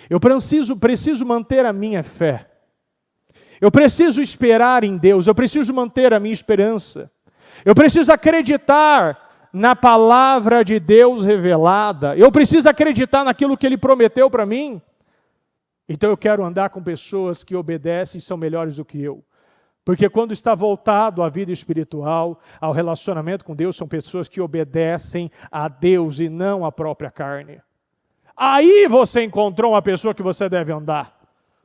Eu preciso manter a minha fé. Eu preciso esperar em Deus. Eu preciso manter a minha esperança. Eu preciso acreditar na palavra de Deus revelada. Eu preciso acreditar naquilo que Ele prometeu para mim. Então eu quero andar com pessoas que obedecem e são melhores do que eu. Porque quando está voltado à vida espiritual, ao relacionamento com Deus, são pessoas que obedecem a Deus e não à própria carne. Aí você encontrou uma pessoa que você deve andar.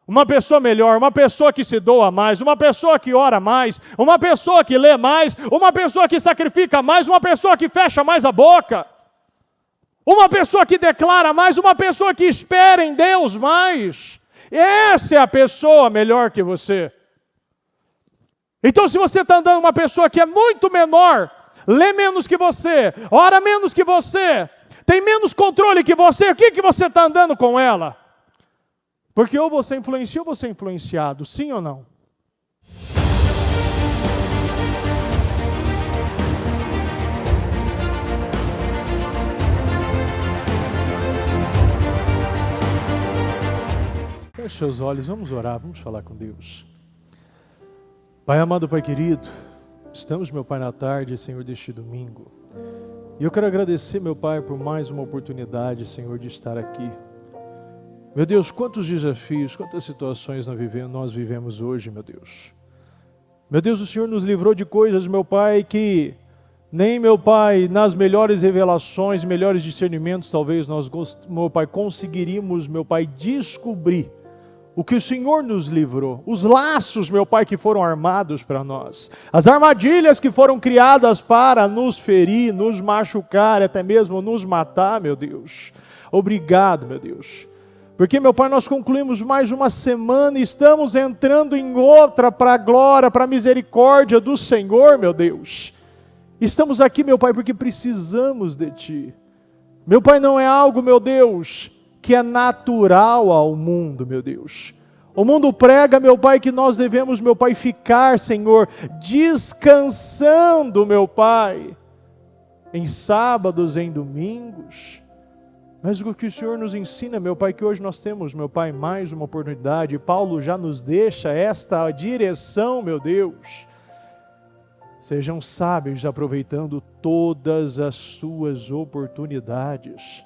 Uma pessoa melhor, uma pessoa que se doa mais, uma pessoa que ora mais, uma pessoa que lê mais, uma pessoa que sacrifica mais, uma pessoa que fecha mais a boca, uma pessoa que declara mais, uma pessoa que espera em Deus mais. Essa é a pessoa melhor que você. Então, se você está andando com uma pessoa que é muito menor, lê menos que você, ora menos que você, tem menos controle que você, o que você está andando com ela? Porque ou você influencia ou você é influenciado, sim ou não? Feche seus olhos, vamos orar, vamos falar com Deus. Pai amado, Pai querido, estamos, meu Pai, na tarde, Senhor, deste domingo. E eu quero agradecer, meu Pai, por mais uma oportunidade, Senhor, de estar aqui. Meu Deus, quantos desafios, quantas situações nós vivemos hoje, meu Deus. Meu Deus, o Senhor nos livrou de coisas, meu Pai, que nem, meu Pai, nas melhores revelações, melhores discernimentos, talvez nós, meu Pai, conseguiríamos, meu Pai, descobrir o que o Senhor nos livrou, os laços, meu Pai, que foram armados para nós, as armadilhas que foram criadas para nos ferir, nos machucar, até mesmo nos matar, meu Deus. Obrigado, meu Deus. Porque, meu Pai, nós concluímos mais uma semana e estamos entrando em outra para a glória, para a misericórdia do Senhor, meu Deus. Estamos aqui, meu Pai, porque precisamos de Ti. Meu Pai, não é algo, meu Deus, que é natural ao mundo, meu Deus. O mundo prega, meu Pai, que nós devemos, meu Pai, ficar, Senhor, descansando, meu Pai, em sábados, em domingos. Mas o que o Senhor nos ensina, meu Pai, que hoje nós temos, meu Pai, mais uma oportunidade. Paulo já nos deixa esta direção, meu Deus. Sejam sábios aproveitando todas as suas oportunidades.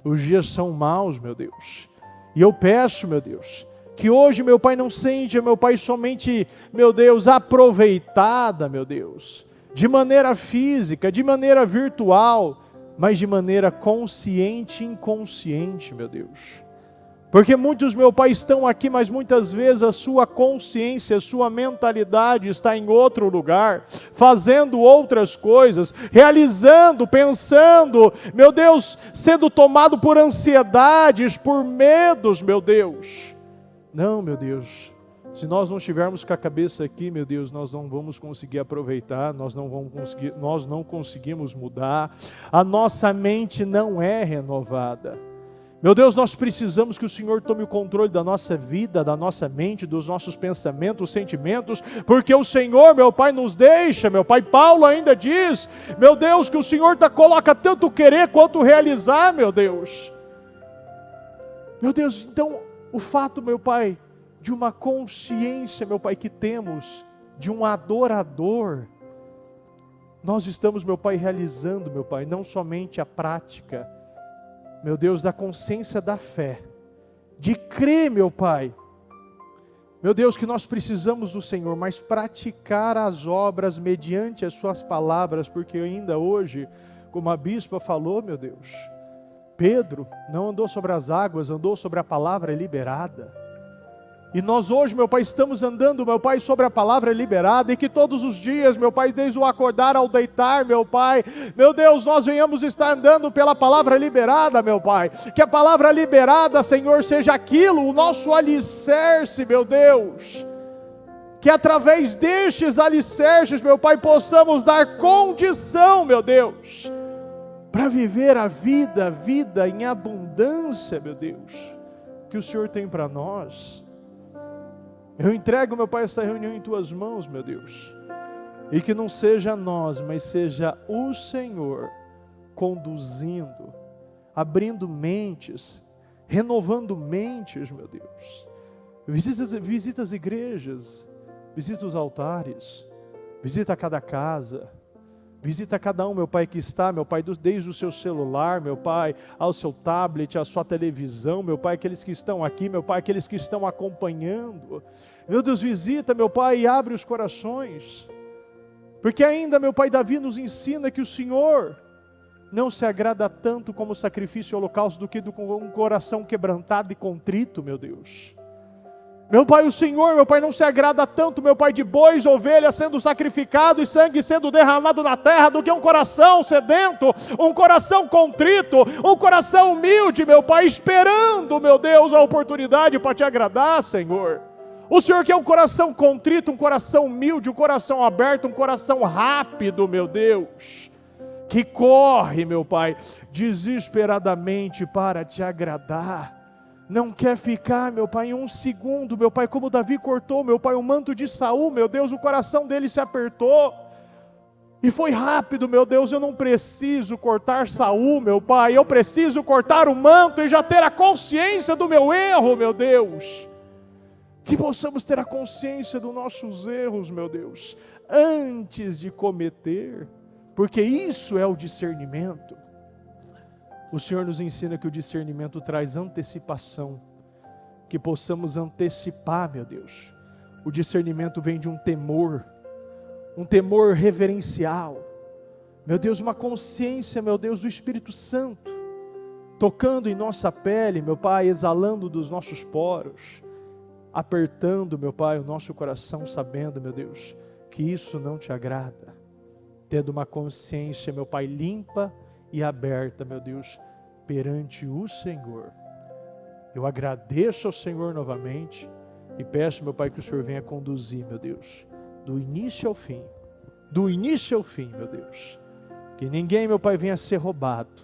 Os dias são maus, meu Deus. E eu peço, meu Deus, que hoje, meu Pai, não seja, meu Pai, somente, meu Deus, aproveitada, meu Deus, de maneira física, de maneira virtual, mas de maneira consciente e inconsciente, meu Deus. Porque muitos, meu Pai, estão aqui, mas muitas vezes a sua consciência, a sua mentalidade está em outro lugar, fazendo outras coisas, realizando, pensando, meu Deus, sendo tomado por ansiedades, por medos, meu Deus. Não, meu Deus, se nós não estivermos com a cabeça aqui, meu Deus, nós não vamos conseguir aproveitar, nós não conseguimos mudar, a nossa mente não é renovada. Meu Deus, nós precisamos que o Senhor tome o controle da nossa vida, da nossa mente, dos nossos pensamentos, sentimentos, porque o Senhor, meu Pai, nos deixa, meu Pai. Paulo ainda diz, meu Deus, que o Senhor coloca tanto querer quanto realizar, meu Deus. Meu Deus, então, o fato, meu Pai, de uma consciência, meu Pai, que temos, de um adorador, nós estamos, meu Pai, realizando, meu Pai, não somente a prática, meu Deus, da consciência da fé, de crer, meu Pai, meu Deus, que nós precisamos do Senhor, mas praticar as obras mediante as suas palavras, porque ainda hoje, como a bispa falou, meu Deus, Pedro não andou sobre as águas, andou sobre a palavra liberada. E nós hoje, meu Pai, estamos andando, meu Pai, sobre a palavra liberada, e que todos os dias, meu Pai, desde o acordar ao deitar, meu Pai, meu Deus, nós venhamos estar andando pela palavra liberada, meu Pai, que a palavra liberada, Senhor, seja aquilo, o nosso alicerce, meu Deus, que através destes alicerces, meu Pai, possamos dar condição, meu Deus, para viver a vida em abundância, meu Deus, que o Senhor tem para nós. Eu entrego, meu Pai, essa reunião em Tuas mãos, meu Deus. E que não seja nós, mas seja o Senhor conduzindo, abrindo mentes, renovando mentes, meu Deus. Visita as igrejas, visita os altares, visita cada casa, visita cada um, meu Pai, que está, meu Pai, desde o seu celular, meu Pai, ao seu tablet, à sua televisão, meu Pai, aqueles que estão aqui, meu Pai, aqueles que estão acompanhando. Meu Deus, visita, meu Pai, e abre os corações. Porque ainda, meu Pai, Davi nos ensina que o Senhor não se agrada tanto como o sacrifício e o holocausto do que com um coração quebrantado e contrito, meu Deus. Meu Pai, o Senhor, meu Pai, não se agrada tanto, meu Pai, de bois, ovelhas sendo sacrificado e sangue sendo derramado na terra, do que um coração sedento, um coração contrito, um coração humilde, meu Pai, esperando, meu Deus, a oportunidade para te agradar, Senhor. O Senhor quer um coração contrito, um coração humilde, um coração aberto, um coração rápido, meu Deus, que corre, meu Pai, desesperadamente para te agradar. Não quer ficar, meu Pai, em um segundo, meu Pai, como Davi cortou, meu Pai, o manto de Saul, meu Deus, o coração dele se apertou, e foi rápido, meu Deus. Eu não preciso cortar Saul, meu Pai, eu preciso cortar o manto e já ter a consciência do meu erro, meu Deus. Que possamos ter a consciência dos nossos erros, meu Deus, antes de cometer, porque isso é o discernimento. O Senhor nos ensina que o discernimento traz antecipação, que possamos antecipar, meu Deus. O discernimento vem de um temor reverencial, meu Deus, uma consciência, meu Deus, do Espírito Santo, tocando em nossa pele, meu Pai, exalando dos nossos poros, apertando, meu Pai, o nosso coração, sabendo, meu Deus, que isso não te agrada, tendo uma consciência, meu Pai, limpa e aberta, meu Deus, perante o Senhor. Eu agradeço ao Senhor novamente e peço, meu Pai, que o Senhor venha conduzir, meu Deus, do início ao fim, meu Deus, que ninguém, meu Pai, venha ser roubado,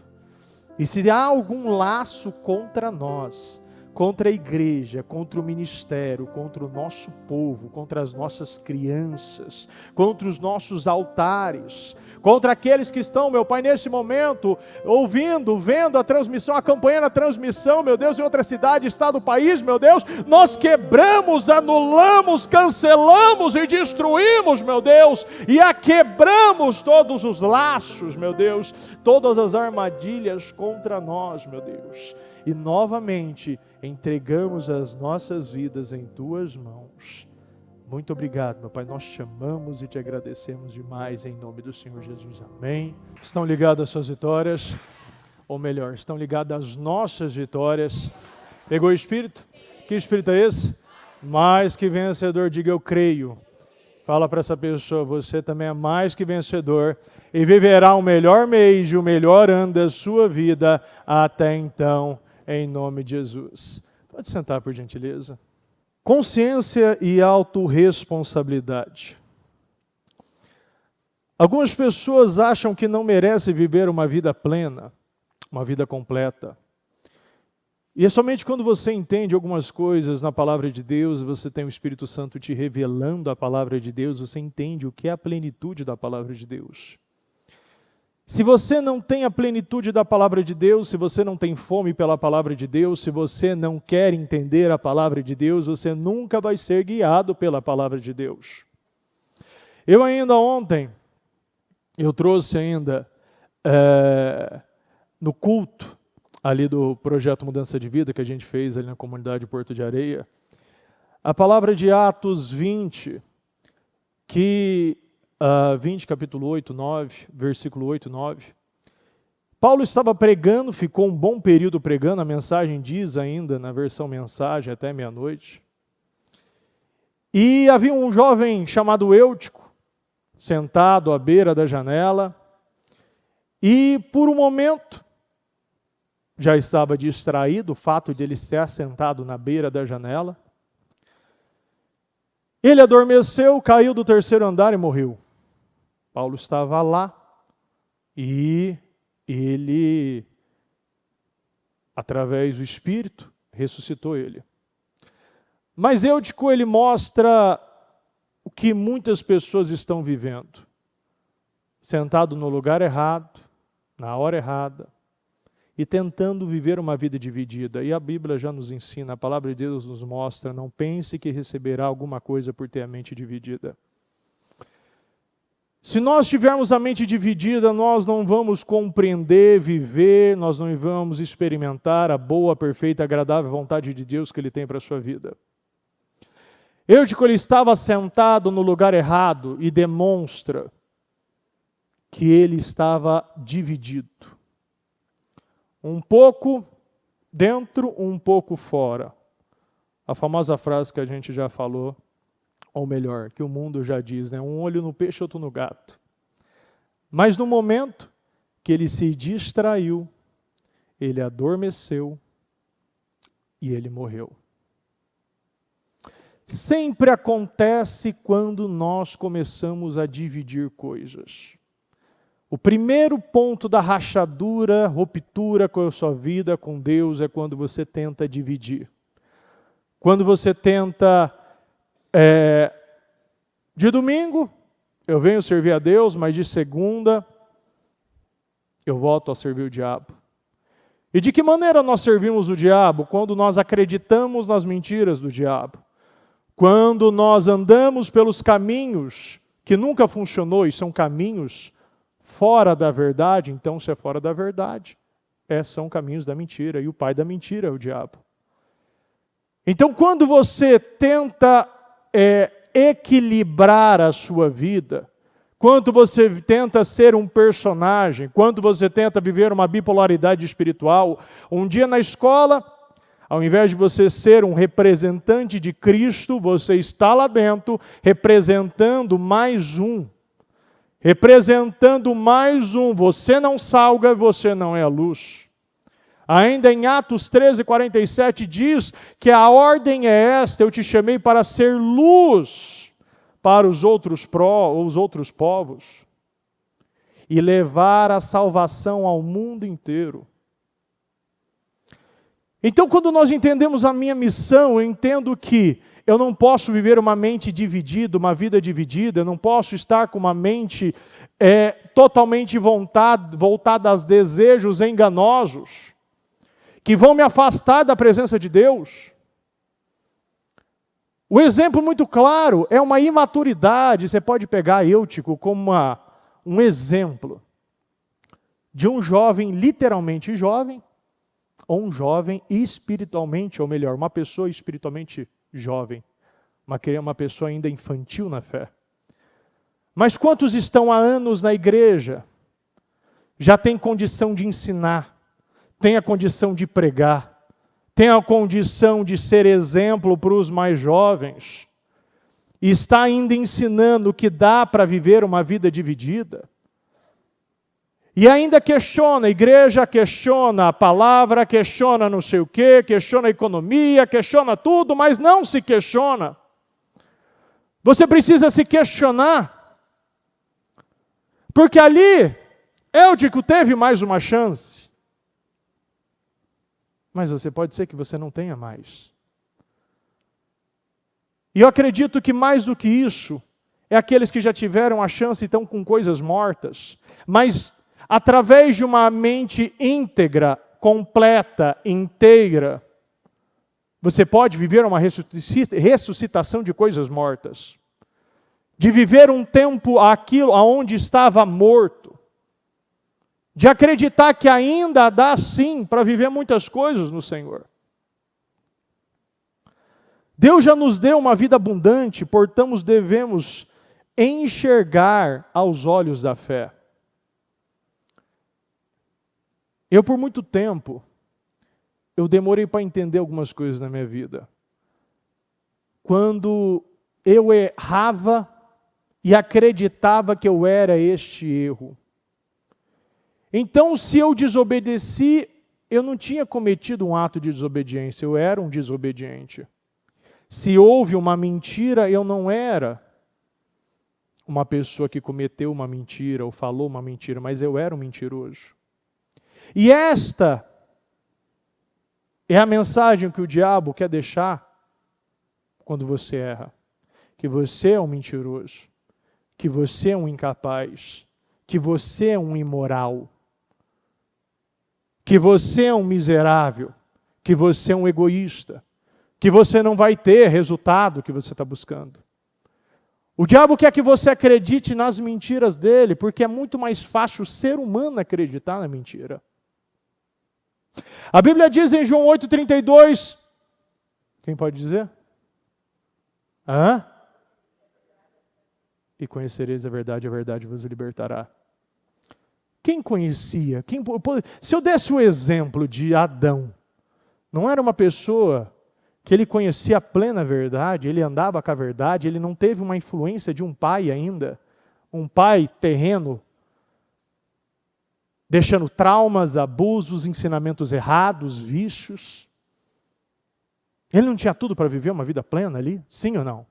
e se há algum laço contra nós, contra a igreja, contra o ministério, contra o nosso povo, contra as nossas crianças, contra os nossos altares, contra aqueles que estão, meu Pai, nesse momento, ouvindo, vendo a transmissão, acompanhando a transmissão, meu Deus, em outra cidade, estado, país, meu Deus, nós quebramos, anulamos, cancelamos e destruímos, meu Deus, e quebramos todos os laços, meu Deus, todas as armadilhas contra nós, meu Deus, e novamente entregamos as nossas vidas em Tuas mãos. Muito obrigado, meu Pai, nós te amamos e te agradecemos demais em nome do Senhor Jesus, amém. Estão ligadas às suas vitórias, ou melhor, estão ligadas às nossas vitórias. Pegou o Espírito? Que Espírito é esse? Mais que vencedor, diga eu creio. Fala para essa pessoa, você também é mais que vencedor e viverá o melhor mês e o melhor ano da sua vida até então, em nome de Jesus. Pode sentar, por gentileza. Consciência e autorresponsabilidade. Algumas pessoas acham que não merecem viver uma vida plena, uma vida completa. E é somente quando você entende algumas coisas na palavra de Deus, você tem o Espírito Santo te revelando a palavra de Deus, você entende o que é a plenitude da palavra de Deus. Se você não tem a plenitude da palavra de Deus, se você não tem fome pela palavra de Deus, se você não quer entender a palavra de Deus, você nunca vai ser guiado pela palavra de Deus. Eu ainda ontem, eu trouxe ainda no culto ali do projeto Mudança de Vida que a gente fez ali na comunidade Porto de Areia, a palavra de Atos 20, que 20, capítulo 8, 9, versículo 8, 9. Paulo estava pregando, ficou um bom período pregando, a mensagem diz ainda, na versão mensagem, até meia-noite. E havia um jovem chamado Eutico, sentado à beira da janela, e por um momento, já estava distraído, o fato de ele estar sentado na beira da janela. Ele adormeceu, caiu do terceiro andar e morreu. Paulo estava lá e ele, através do Espírito, ressuscitou ele. Mas Eutico, ele mostra o que muitas pessoas estão vivendo. Sentado no lugar errado, na hora errada, e tentando viver uma vida dividida. E a Bíblia já nos ensina, a palavra de Deus nos mostra, não pense que receberá alguma coisa por ter a mente dividida. Se nós tivermos a mente dividida, nós não vamos compreender, viver, nós não vamos experimentar a boa, perfeita, agradável vontade de Deus que Ele tem para a sua vida. Eutico, ele estava sentado no lugar errado e demonstra que ele estava dividido. Um pouco dentro, um pouco fora. A famosa frase que a gente já falou, ou melhor, que o mundo já diz, né? Um olho no peixe, outro no gato. Mas no momento que ele se distraiu, ele adormeceu e ele morreu. Sempre acontece quando nós começamos a dividir coisas. O primeiro ponto da rachadura, ruptura com a sua vida, com Deus, é quando você tenta dividir. Quando você tenta, de domingo, eu venho servir a Deus, mas de segunda, eu volto a servir o diabo. E de que maneira nós servimos o diabo? Quando nós acreditamos nas mentiras do diabo. Quando nós andamos pelos caminhos que nunca funcionou, e são caminhos fora da verdade, então se é fora da verdade, são caminhos da mentira, e o pai da mentira é o diabo. Então quando você tenta equilibrar a sua vida, quando você tenta ser um personagem, quando você tenta viver uma bipolaridade espiritual, um dia na escola, ao invés de você ser um representante de Cristo, você está lá dentro representando mais um. Representando mais um. Você não salga, você não é a luz. Ainda em Atos 13:47 diz que a ordem é esta: eu te chamei para ser luz para os outros povos e levar a salvação ao mundo inteiro. Então, quando nós entendemos a minha missão, eu entendo que eu não posso viver uma mente dividida, uma vida dividida, eu não posso estar com uma mente totalmente voltada aos desejos enganosos, que vão me afastar da presença de Deus. O exemplo muito claro é uma imaturidade. Você pode pegar Eutico como um exemplo de um jovem, literalmente jovem, ou um jovem espiritualmente, ou melhor, uma pessoa espiritualmente jovem, uma pessoa ainda infantil na fé. Mas quantos estão há anos na igreja, já têm condição de ensinar, têm a condição de pregar, têm a condição de ser exemplo para os mais jovens, e está ainda ensinando que dá para viver uma vida dividida? E ainda questiona, a igreja questiona a palavra, questiona não sei o quê, questiona a economia, questiona tudo, mas não se questiona. Você precisa se questionar. Porque ali, Eutico teve mais uma chance. Mas pode ser que você não tenha mais. E eu acredito que mais do que isso, é aqueles que já tiveram a chance e estão com coisas mortas, mas através de uma mente íntegra, completa, inteira, você pode viver uma ressuscitação de coisas mortas. De viver um tempo aquilo aonde estava morto. De acreditar que ainda dá sim para viver muitas coisas no Senhor. Deus já nos deu uma vida abundante, portanto devemos enxergar aos olhos da fé. Eu, por muito tempo, eu demorei para entender algumas coisas na minha vida. Quando eu errava e acreditava que eu era este erro. Então, se eu desobedeci, eu não tinha cometido um ato de desobediência, eu era um desobediente. Se houve uma mentira, eu não era uma pessoa que cometeu uma mentira ou falou uma mentira, mas eu era um mentiroso. E esta é a mensagem que o diabo quer deixar quando você erra. Que você é um mentiroso, que você é um incapaz, que você é um imoral, que você é um miserável, que você é um egoísta, que você não vai ter resultado que você está buscando. O diabo quer que você acredite nas mentiras dele, porque é muito mais fácil o ser humano acreditar na mentira. A Bíblia diz em João 8,32, quem pode dizer? E conhecereis a verdade vos libertará. Quem conhecia? Se eu desse o exemplo de Adão, não era uma pessoa que ele conhecia a plena verdade, ele andava com a verdade, ele não teve uma influência de um pai ainda, um pai terreno, deixando traumas, abusos, ensinamentos errados, vícios. Ele não tinha tudo para viver uma vida plena ali? Sim ou não?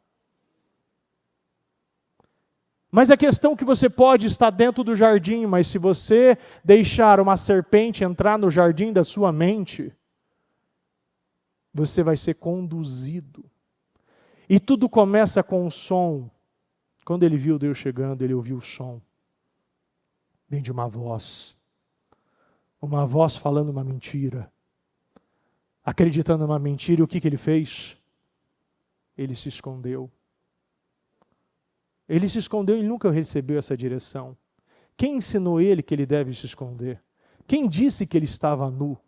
Mas a questão é que você pode estar dentro do jardim, mas se você deixar uma serpente entrar no jardim da sua mente, você vai ser conduzido. E tudo começa com um som. Quando ele viu Deus chegando, ele ouviu o som. Vem de uma voz. Uma voz falando uma mentira. Acreditando numa mentira. E o que ele fez? Ele se escondeu. Ele se escondeu e nunca recebeu essa direção. Quem ensinou ele que ele deve se esconder? Quem disse que ele estava nu?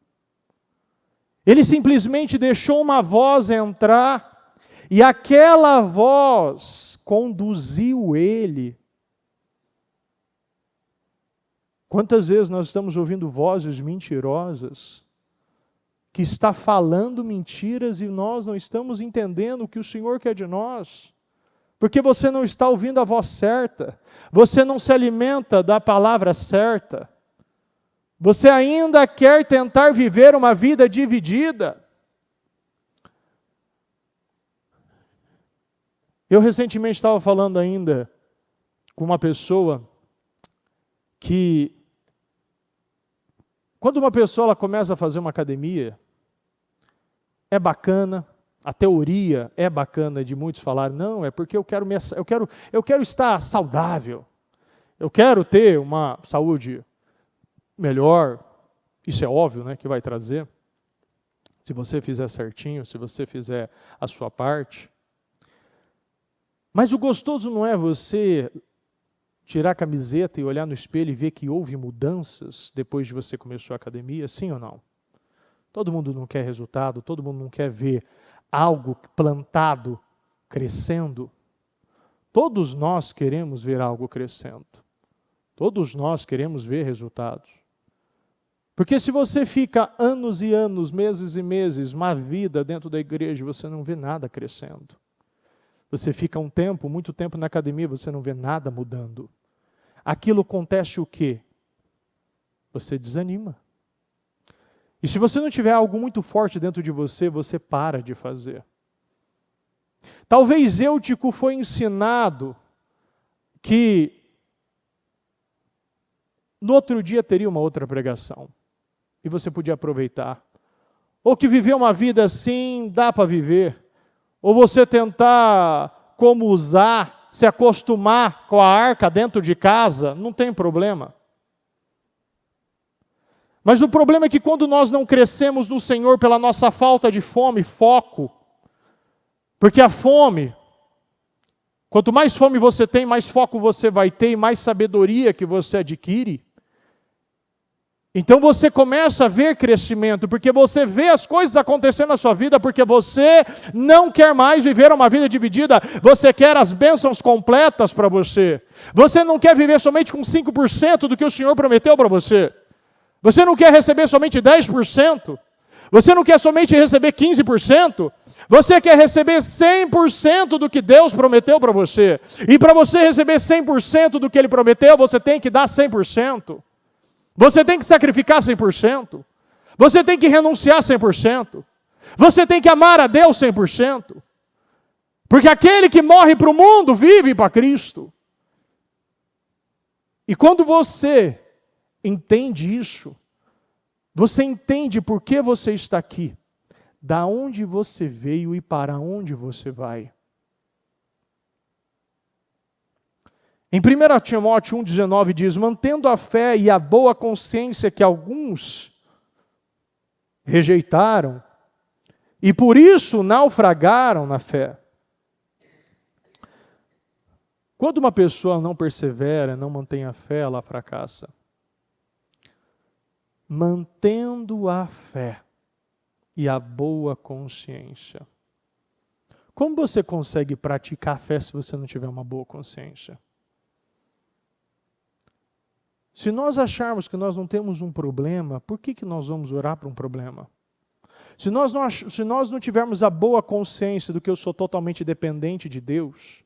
Ele simplesmente deixou uma voz entrar e aquela voz conduziu ele. Quantas vezes nós estamos ouvindo vozes mentirosas que está falando mentiras e nós não estamos entendendo o que o Senhor quer de nós? Porque você não está ouvindo a voz certa, você não se alimenta da palavra certa. Você ainda quer tentar viver uma vida dividida. Eu recentemente estava falando ainda com uma pessoa que, quando uma pessoa ela começa a fazer uma academia, é bacana, a teoria é bacana de muitos falarem, não, é porque eu quero estar saudável, eu quero ter uma saúde melhor, isso é óbvio, né, que vai trazer, se você fizer certinho, se você fizer a sua parte. Mas o gostoso não é você tirar a camiseta e olhar no espelho e ver que houve mudanças depois de você começar a academia, sim ou não? Todo mundo não quer resultado, todo mundo não quer ver algo plantado crescendo. Todos nós queremos ver algo crescendo. Todos nós queremos ver resultados. Porque se você fica anos e anos, meses e meses, uma vida dentro da igreja, você não vê nada crescendo. Você fica muito tempo na academia, você não vê nada mudando. Aquilo acontece o quê? Você desanima. E se você não tiver algo muito forte dentro de você, você para de fazer. Talvez Eutico foi ensinado que no outro dia teria uma outra pregação. E você podia aproveitar. Ou que viver uma vida assim, dá para viver. Ou você tentar como usar, se acostumar com a arca dentro de casa, não tem problema. Mas o problema é que quando nós não crescemos no Senhor pela nossa falta de fome, foco, porque a fome, quanto mais fome você tem, mais foco você vai ter e mais sabedoria que você adquire. Então você começa a ver crescimento, porque você vê as coisas acontecendo na sua vida, porque você não quer mais viver uma vida dividida, você quer as bênçãos completas para você. Você não quer viver somente com 5% do que o Senhor prometeu para você. Você não quer receber somente 10%. Você não quer somente receber 15%. Você quer receber 100% do que Deus prometeu para você. E para você receber 100% do que Ele prometeu, você tem que dar 100%. Você tem que sacrificar 100%. Você tem que renunciar 100%. Você tem que amar a Deus 100%. Porque aquele que morre para o mundo vive para Cristo. E quando você entende isso, você entende por que você está aqui, da onde você veio e para onde você vai. Em 1 Timóteo 1,19 diz, mantendo a fé e a boa consciência que alguns rejeitaram e por isso naufragaram na fé. Quando uma pessoa não persevera, não mantém a fé, ela fracassa. Mantendo a fé e a boa consciência. Como você consegue praticar a fé se você não tiver uma boa consciência? Se nós acharmos que nós não temos um problema, por que nós vamos orar para um problema? Se nós não tivermos a boa consciência do que eu sou totalmente dependente de Deus,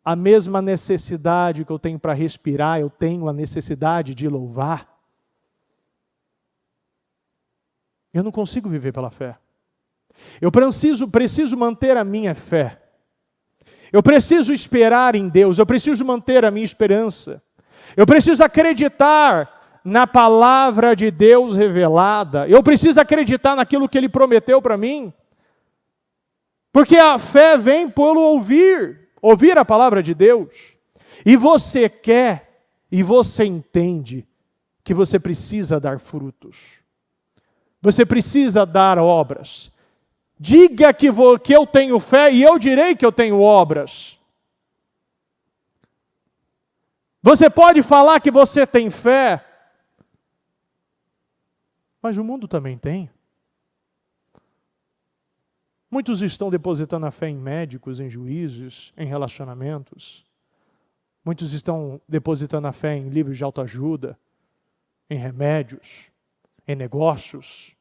a mesma necessidade que eu tenho para respirar, eu tenho a necessidade de louvar, eu não consigo viver pela fé. Eu preciso manter a minha fé. Eu preciso esperar em Deus, eu preciso manter a minha esperança. Eu preciso acreditar na palavra de Deus revelada. Eu preciso acreditar naquilo que Ele prometeu para mim. Porque a fé vem pelo ouvir a palavra de Deus. E você quer, e você entende que você precisa dar frutos. Você precisa dar obras. Diga que eu tenho fé e eu direi que eu tenho obras. Você pode falar que você tem fé, mas o mundo também tem. Muitos estão depositando a fé em médicos, em juízes, em relacionamentos. Muitos estão depositando a fé em livros de autoajuda, em remédios, em negócios.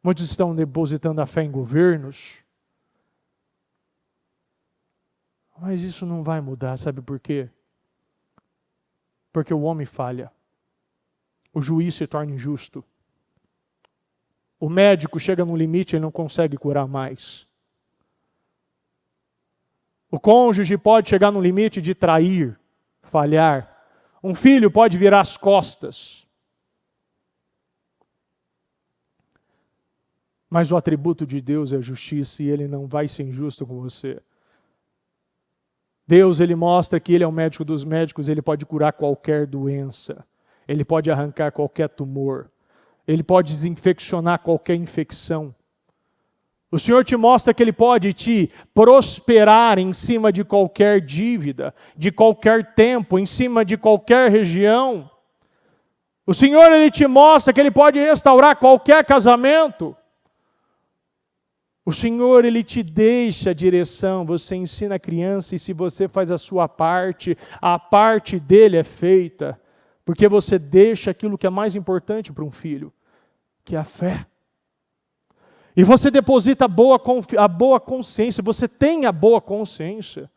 Muitos estão depositando a fé em governos. Mas isso não vai mudar, sabe por quê? Porque o homem falha. O juiz se torna injusto. O médico chega num limite e não consegue curar mais. O cônjuge pode chegar num limite de trair, falhar. Um filho pode virar as costas. Mas o atributo de Deus é justiça e Ele não vai ser injusto com você. Deus, Ele mostra que Ele é o médico dos médicos, Ele pode curar qualquer doença. Ele pode arrancar qualquer tumor. Ele pode desinfeccionar qualquer infecção. O Senhor te mostra que Ele pode te prosperar em cima de qualquer dívida, de qualquer tempo, em cima de qualquer região. O Senhor, Ele te mostra que Ele pode restaurar qualquer casamento. O Senhor, Ele te deixa a direção, você ensina a criança e se você faz a sua parte, a parte dele é feita. Porque você deixa aquilo que é mais importante para um filho, que é a fé. E você deposita a boa consciência, você tem a boa consciência.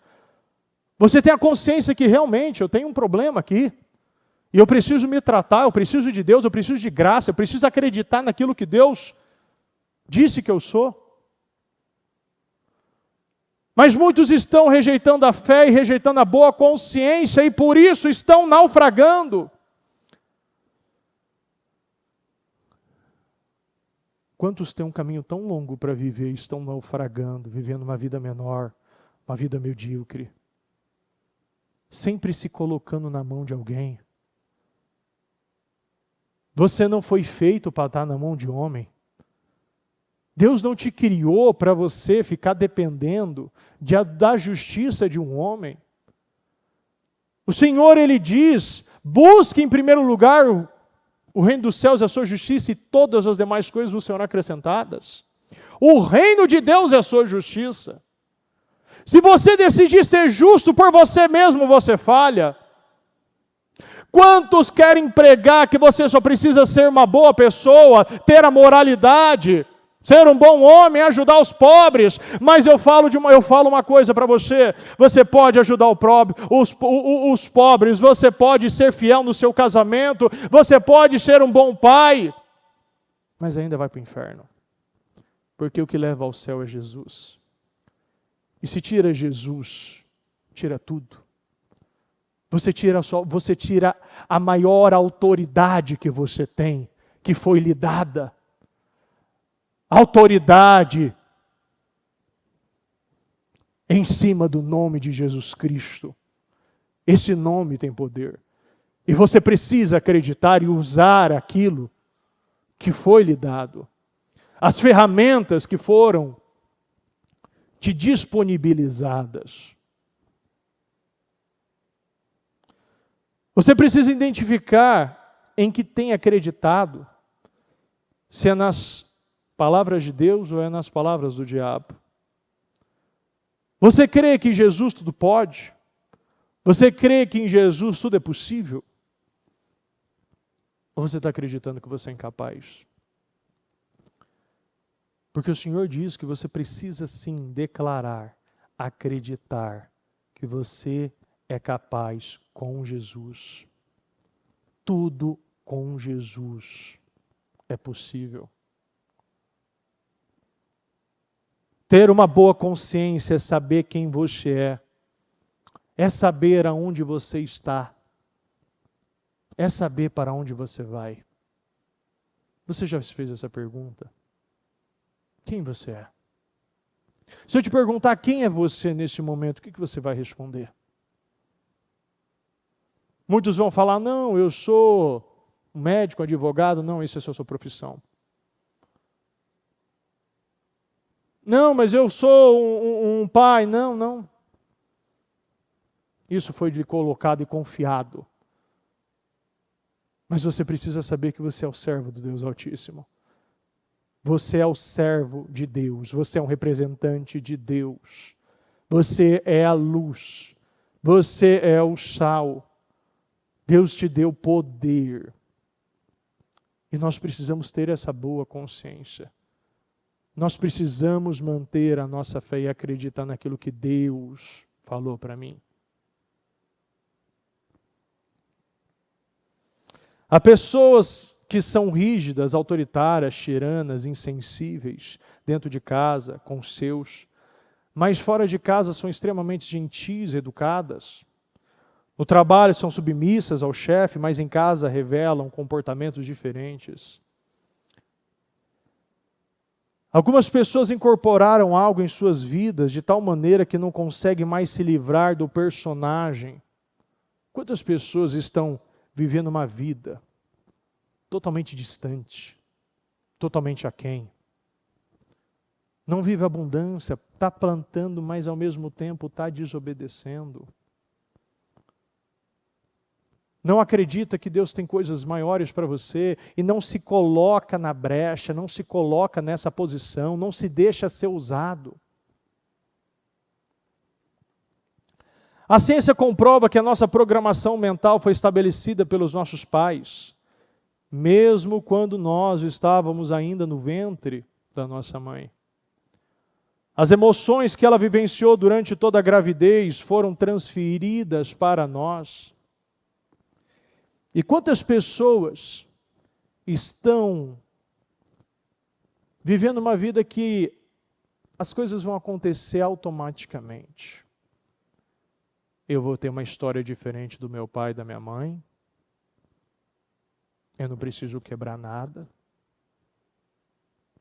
Você tem a consciência que realmente eu tenho um problema aqui. E eu preciso me tratar, eu preciso de Deus, eu preciso de graça, eu preciso acreditar naquilo que Deus disse que eu sou. Mas muitos estão rejeitando a fé e rejeitando a boa consciência e por isso estão naufragando. Quantos têm um caminho tão longo para viver e estão naufragando, vivendo uma vida menor, uma vida medíocre, sempre se colocando na mão de alguém? Você não foi feito para estar na mão de homem. Deus não te criou para você ficar dependendo da justiça de um homem. O Senhor, Ele diz, busque em primeiro lugar o reino dos céus e a sua justiça e todas as demais coisas vos serão acrescentadas. O reino de Deus é a sua justiça. Se você decidir ser justo por você mesmo, você falha. Quantos querem pregar que você só precisa ser uma boa pessoa, ter a moralidade, ser um bom homem, ajudar os pobres, mas eu falo uma coisa para você, você pode ajudar os pobres, você pode ser fiel no seu casamento, você pode ser um bom pai, mas ainda vai para o inferno, porque o que leva ao céu é Jesus, e se tira Jesus, tira tudo, você tira a maior autoridade que você tem, que foi lhe dada, autoridade em cima do nome de Jesus Cristo. Esse nome tem poder. E você precisa acreditar e usar aquilo que foi lhe dado, as ferramentas que foram te disponibilizadas. Você precisa identificar em que tem acreditado, se é nas palavras de Deus ou é nas palavras do diabo. Você crê que em Jesus tudo pode? Você crê que em Jesus tudo é possível? Ou você está acreditando que você é incapaz? Porque o Senhor diz que você precisa sim declarar, acreditar que você é capaz com Jesus. Tudo com Jesus é possível. Ter uma boa consciência é saber quem você é saber aonde você está, é saber para onde você vai. Você já fez essa pergunta? Quem você é? Se eu te perguntar quem é você nesse momento, o que você vai responder? Muitos vão falar, não, eu sou um médico, advogado, não, isso é só sua profissão. Não, mas eu sou um pai, não. Isso foi lhe colocado e confiado. Mas você precisa saber que você é o servo do Deus Altíssimo. Você é o servo de Deus, você é um representante de Deus. Você é a luz, você é o sal. Deus te deu poder. E nós precisamos ter essa boa consciência. Nós precisamos manter a nossa fé e acreditar naquilo que Deus falou para mim. Há pessoas que são rígidas, autoritárias, tiranas, insensíveis, dentro de casa, com os seus, mas fora de casa são extremamente gentis, educadas. No trabalho são submissas ao chefe, mas em casa revelam comportamentos diferentes. Algumas pessoas incorporaram algo em suas vidas de tal maneira que não conseguem mais se livrar do personagem. Quantas pessoas estão vivendo uma vida totalmente distante, totalmente aquém? Não vive abundância, está plantando, mas ao mesmo tempo está desobedecendo. Não acredita que Deus tem coisas maiores para você e não se coloca na brecha, não se coloca nessa posição, não se deixa ser usado. A ciência comprova que a nossa programação mental foi estabelecida pelos nossos pais, mesmo quando nós estávamos ainda no ventre da nossa mãe. As emoções que ela vivenciou durante toda a gravidez foram transferidas para nós. E quantas pessoas estão vivendo uma vida que as coisas vão acontecer automaticamente? Eu vou ter uma história diferente do meu pai e da minha mãe. Eu não preciso quebrar nada.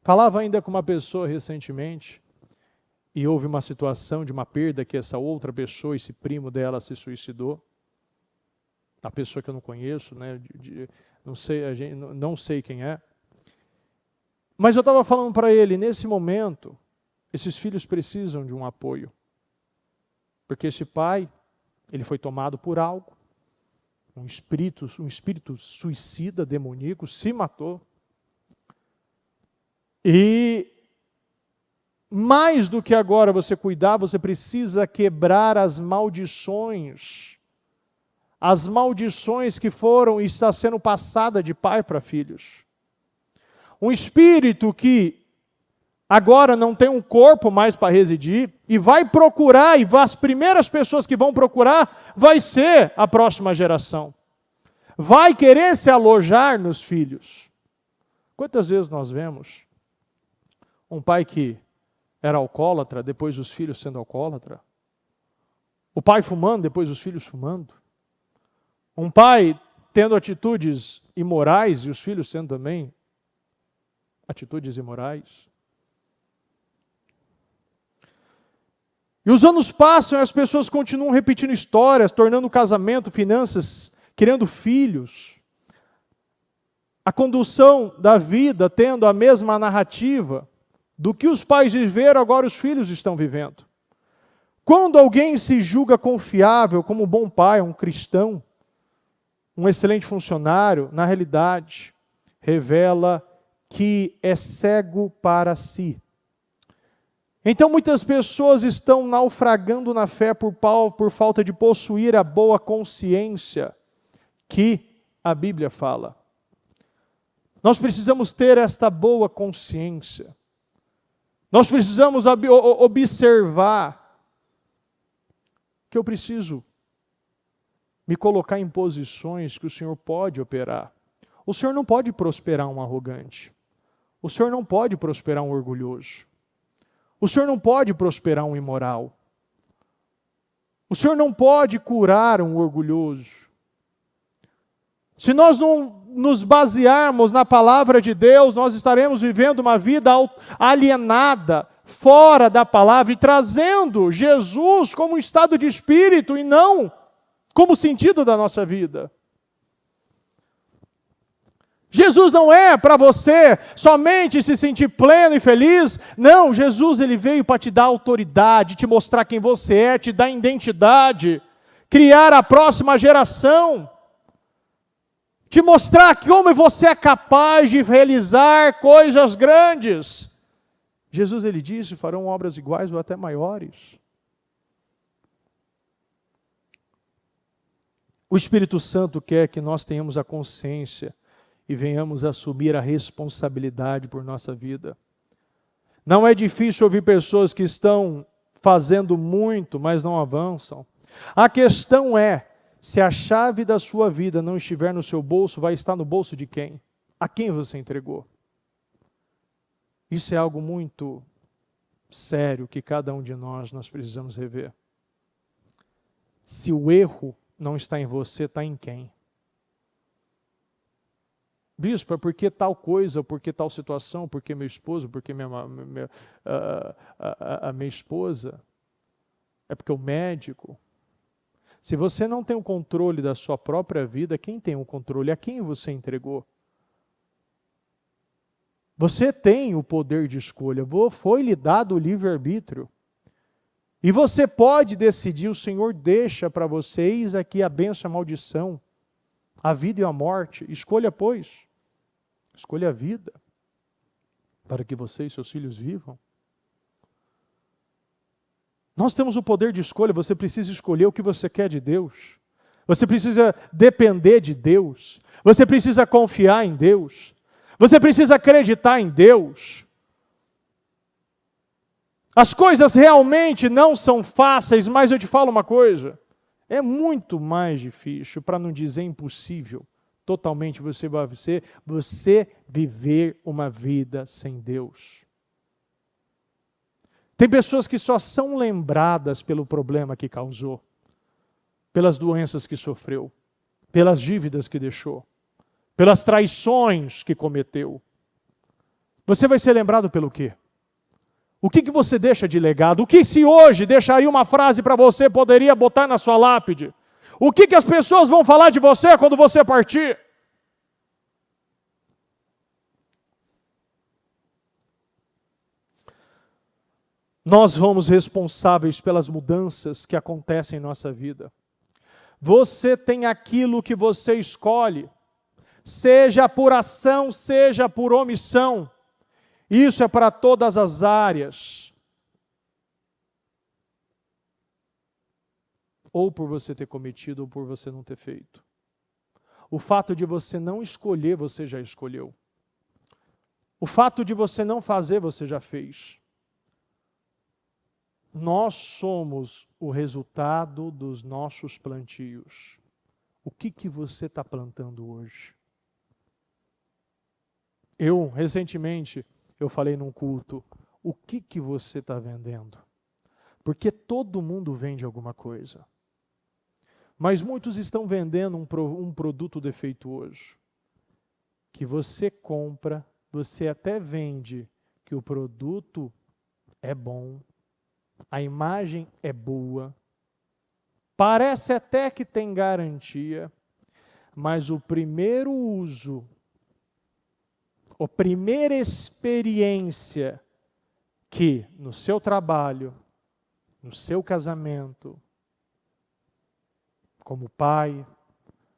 Falava ainda com uma pessoa recentemente, e houve uma situação de uma perda que essa outra pessoa, esse primo dela, se suicidou. A pessoa que eu não conheço, né? Não sei quem é. Mas eu estava falando para ele, nesse momento, esses filhos precisam de um apoio. Porque esse pai, ele foi tomado por algo, um espírito suicida, demoníaco, se matou. E mais do que agora você cuidar, você precisa quebrar as maldições que foram e está sendo passada de pai para filhos. Um espírito que agora não tem um corpo mais para residir e vai procurar, e as primeiras pessoas que vão procurar vai ser a próxima geração. Vai querer se alojar nos filhos. Quantas vezes nós vemos um pai que era alcoólatra, depois os filhos sendo alcoólatra? O pai fumando, depois os filhos fumando? Um pai tendo atitudes imorais e os filhos tendo também atitudes imorais. E os anos passam e as pessoas continuam repetindo histórias, tornando casamento, finanças, criando filhos. a condução da vida tendo a mesma narrativa do que os pais viveram, agora os filhos estão vivendo. Quando alguém se julga confiável como um bom pai, um cristão, um excelente funcionário, na realidade, revela que é cego para si. Então muitas pessoas estão naufragando na fé por falta de possuir a boa consciência que a Bíblia fala. Nós precisamos ter esta boa consciência. Nós precisamos observar que eu preciso me colocar em posições que o Senhor pode operar. O Senhor não pode prosperar um arrogante. O Senhor não pode prosperar um orgulhoso. O Senhor não pode prosperar um imoral. O Senhor não pode curar um orgulhoso. Se nós não nos basearmos na palavra de Deus, nós estaremos vivendo uma vida alienada, fora da palavra, e trazendo Jesus como um estado de espírito e não como sentido da nossa vida. Jesus não é para você somente se sentir pleno e feliz. Não, Jesus ele veio para te dar autoridade, te mostrar quem você é, te dar identidade, criar a próxima geração, te mostrar como você é capaz de realizar coisas grandes. Jesus ele disse, farão obras iguais ou até maiores. O Espírito Santo quer que nós tenhamos a consciência e venhamos assumir a responsabilidade por nossa vida. Não é difícil ouvir pessoas que estão fazendo muito, mas não avançam. A questão é, se a chave da sua vida não estiver no seu bolso, vai estar no bolso de quem? A quem você entregou? Isso é algo muito sério que cada um de nós precisamos rever. Se o erro não está em você, está em quem? Bispo, é porque tal coisa, porque tal situação, porque meu esposo, porque a minha esposa, é porque o médico. Se você não tem o controle da sua própria vida, quem tem o controle? A quem você entregou? Você tem o poder de escolha, foi-lhe dado o livre-arbítrio. E você pode decidir, o Senhor deixa para vocês aqui a bênção e a maldição, a vida e a morte. Escolha, pois. Escolha a vida, para que você e seus filhos vivam. Nós temos o poder de escolha, você precisa escolher o que você quer de Deus. Você precisa depender de Deus. Você precisa confiar em Deus. Você precisa acreditar em Deus. As coisas realmente não são fáceis, mas eu te falo uma coisa. É muito mais difícil, para não dizer impossível, totalmente você viver uma vida sem Deus. Tem pessoas que só são lembradas pelo problema que causou, pelas doenças que sofreu, pelas dívidas que deixou, pelas traições que cometeu. Você vai ser lembrado pelo quê? O que você deixa de legado? O que se hoje deixaria uma frase para você, poderia botar na sua lápide? O que as pessoas vão falar de você quando você partir? Nós somos responsáveis pelas mudanças que acontecem em nossa vida. Você tem aquilo que você escolhe, seja por ação, seja por omissão. Isso é para todas as áreas. Ou por você ter cometido, ou por você não ter feito. O fato de você não escolher, você já escolheu. O fato de você não fazer, você já fez. Nós somos o resultado dos nossos plantios. O que você está plantando hoje? Recentemente, eu falei num culto, o que você está vendendo? Porque todo mundo vende alguma coisa. Mas muitos estão vendendo um produto defeituoso. Que você compra, você até vende que o produto é bom, a imagem é boa, parece até que tem garantia, mas o primeiro uso a primeira experiência que no seu trabalho, no seu casamento, como pai,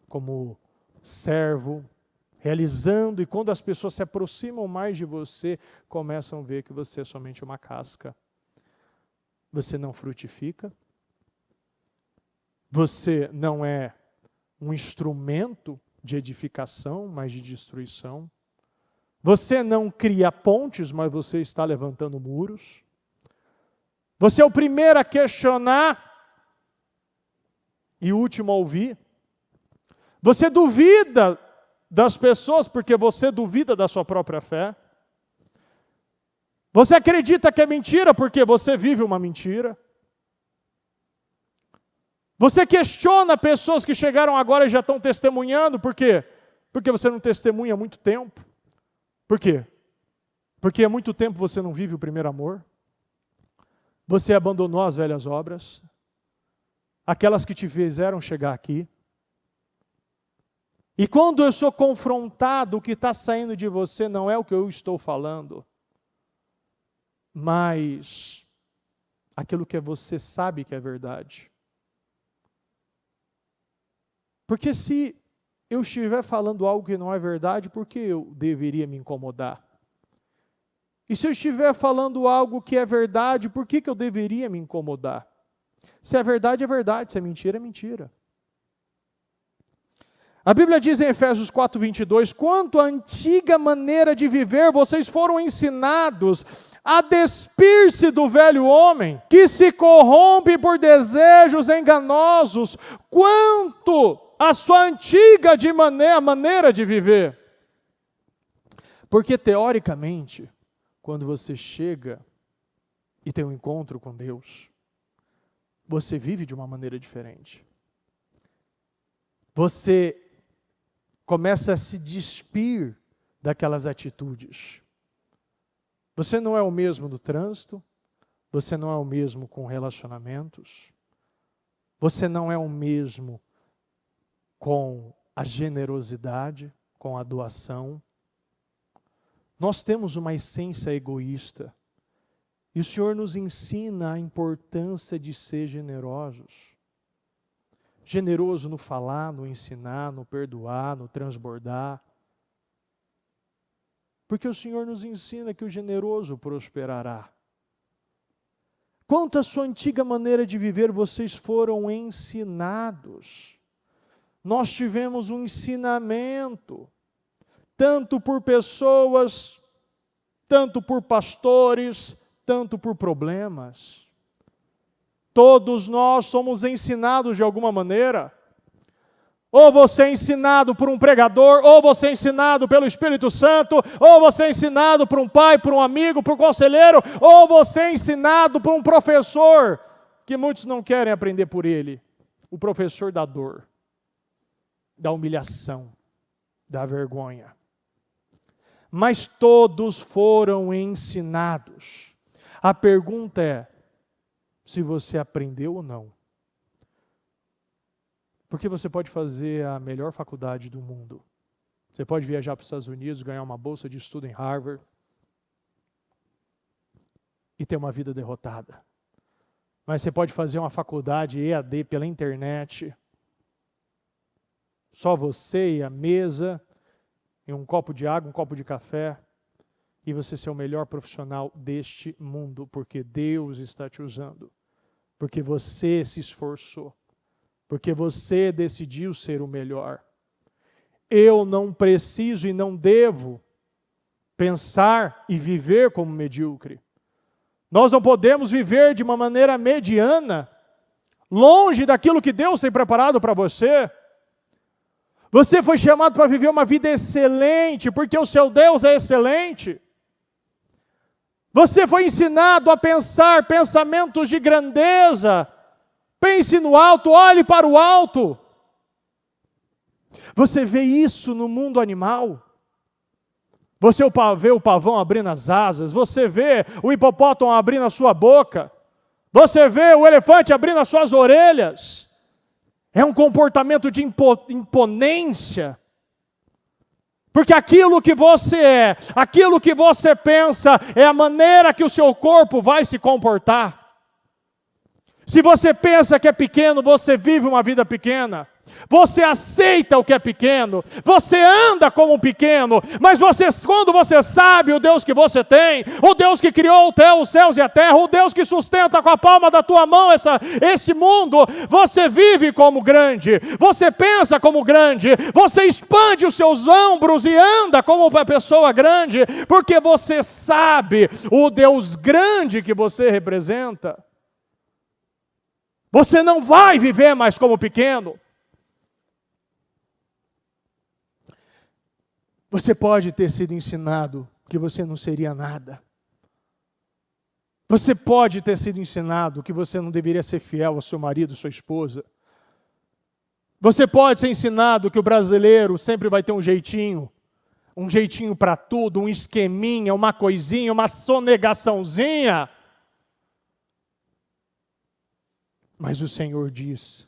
como servo, realizando, e quando as pessoas se aproximam mais de você, começam a ver que você é somente uma casca. Você não frutifica, você não é um instrumento de edificação, mas de destruição. Você não cria pontes, mas você está levantando muros. Você é o primeiro a questionar e o último a ouvir. Você duvida das pessoas porque você duvida da sua própria fé. Você acredita que é mentira porque você vive uma mentira. Você questiona pessoas que chegaram agora e já estão testemunhando, por quê? Porque você não testemunha há muito tempo. Por quê? Porque há muito tempo você não vive o primeiro amor. Você abandonou as velhas obras, aquelas que te fizeram chegar aqui. E quando eu sou confrontado, o que está saindo de você não é o que eu estou falando, mas aquilo que você sabe que é verdade. Porque se eu estiver falando algo que não é verdade, por que eu deveria me incomodar? E se eu estiver falando algo que é verdade, por que eu deveria me incomodar? Se é verdade, é verdade. Se é mentira, é mentira. A Bíblia diz em Efésios 4:22, quanto à antiga maneira de viver, vocês foram ensinados a despir-se do velho homem, que se corrompe por desejos enganosos, quanto à sua antiga maneira de viver. Porque, teoricamente, quando você chega e tem um encontro com Deus, você vive de uma maneira diferente. Você começa a se despir daquelas atitudes. Você não é o mesmo no trânsito, você não é o mesmo com relacionamentos, você não é o mesmo com a generosidade, com a doação. Nós temos uma essência egoísta, e o Senhor nos ensina a importância de ser generosos. Generoso no falar, no ensinar, no perdoar, no transbordar. Porque o Senhor nos ensina que o generoso prosperará. Quanto à sua antiga maneira de viver, vocês foram ensinados. Nós tivemos um ensinamento, tanto por pessoas, tanto por pastores, tanto por problemas. Todos nós somos ensinados de alguma maneira. Ou você é ensinado por um pregador, ou você é ensinado pelo Espírito Santo, ou você é ensinado por um pai, por um amigo, por um conselheiro, ou você é ensinado por um professor, que muitos não querem aprender por ele. O professor da dor, da humilhação, da vergonha. Mas todos foram ensinados. A pergunta é, se você aprendeu ou não. Porque você pode fazer a melhor faculdade do mundo. Você pode viajar para os Estados Unidos, ganhar uma bolsa de estudo em Harvard e ter uma vida derrotada. Mas você pode fazer uma faculdade EAD pela internet, só você e a mesa, e um copo de água, um copo de café, e você ser o melhor profissional deste mundo, porque Deus está te usando. Porque você se esforçou, porque você decidiu ser o melhor. Eu não preciso e não devo pensar e viver como medíocre. Nós não podemos viver de uma maneira mediana, longe daquilo que Deus tem preparado para você. Você foi chamado para viver uma vida excelente, porque o seu Deus é excelente. Você foi ensinado a pensar pensamentos de grandeza. Pense no alto, olhe para o alto. Você vê isso no mundo animal. Você vê o pavão abrindo as asas. Você vê o hipopótamo abrindo a sua boca. Você vê o elefante abrindo as suas orelhas. É um comportamento de imponência. Porque aquilo que você é, aquilo que você pensa, é a maneira que o seu corpo vai se comportar. Se você pensa que é pequeno, você vive uma vida pequena. Você aceita o que é pequeno, você anda como um pequeno, mas quando você sabe o Deus que você tem, o Deus que criou os céus e a terra, o Deus que sustenta com a palma da tua mão esse mundo, você vive como grande, você pensa como grande, você expande os seus ombros e anda como uma pessoa grande, porque você sabe o Deus grande que você representa. Você não vai viver mais como pequeno. Você pode ter sido ensinado que você não seria nada. Você pode ter sido ensinado que você não deveria ser fiel ao seu marido, sua esposa. Você pode ser ensinado que o brasileiro sempre vai ter um jeitinho para tudo, um esqueminha, uma coisinha, uma sonegaçãozinha. Mas o Senhor diz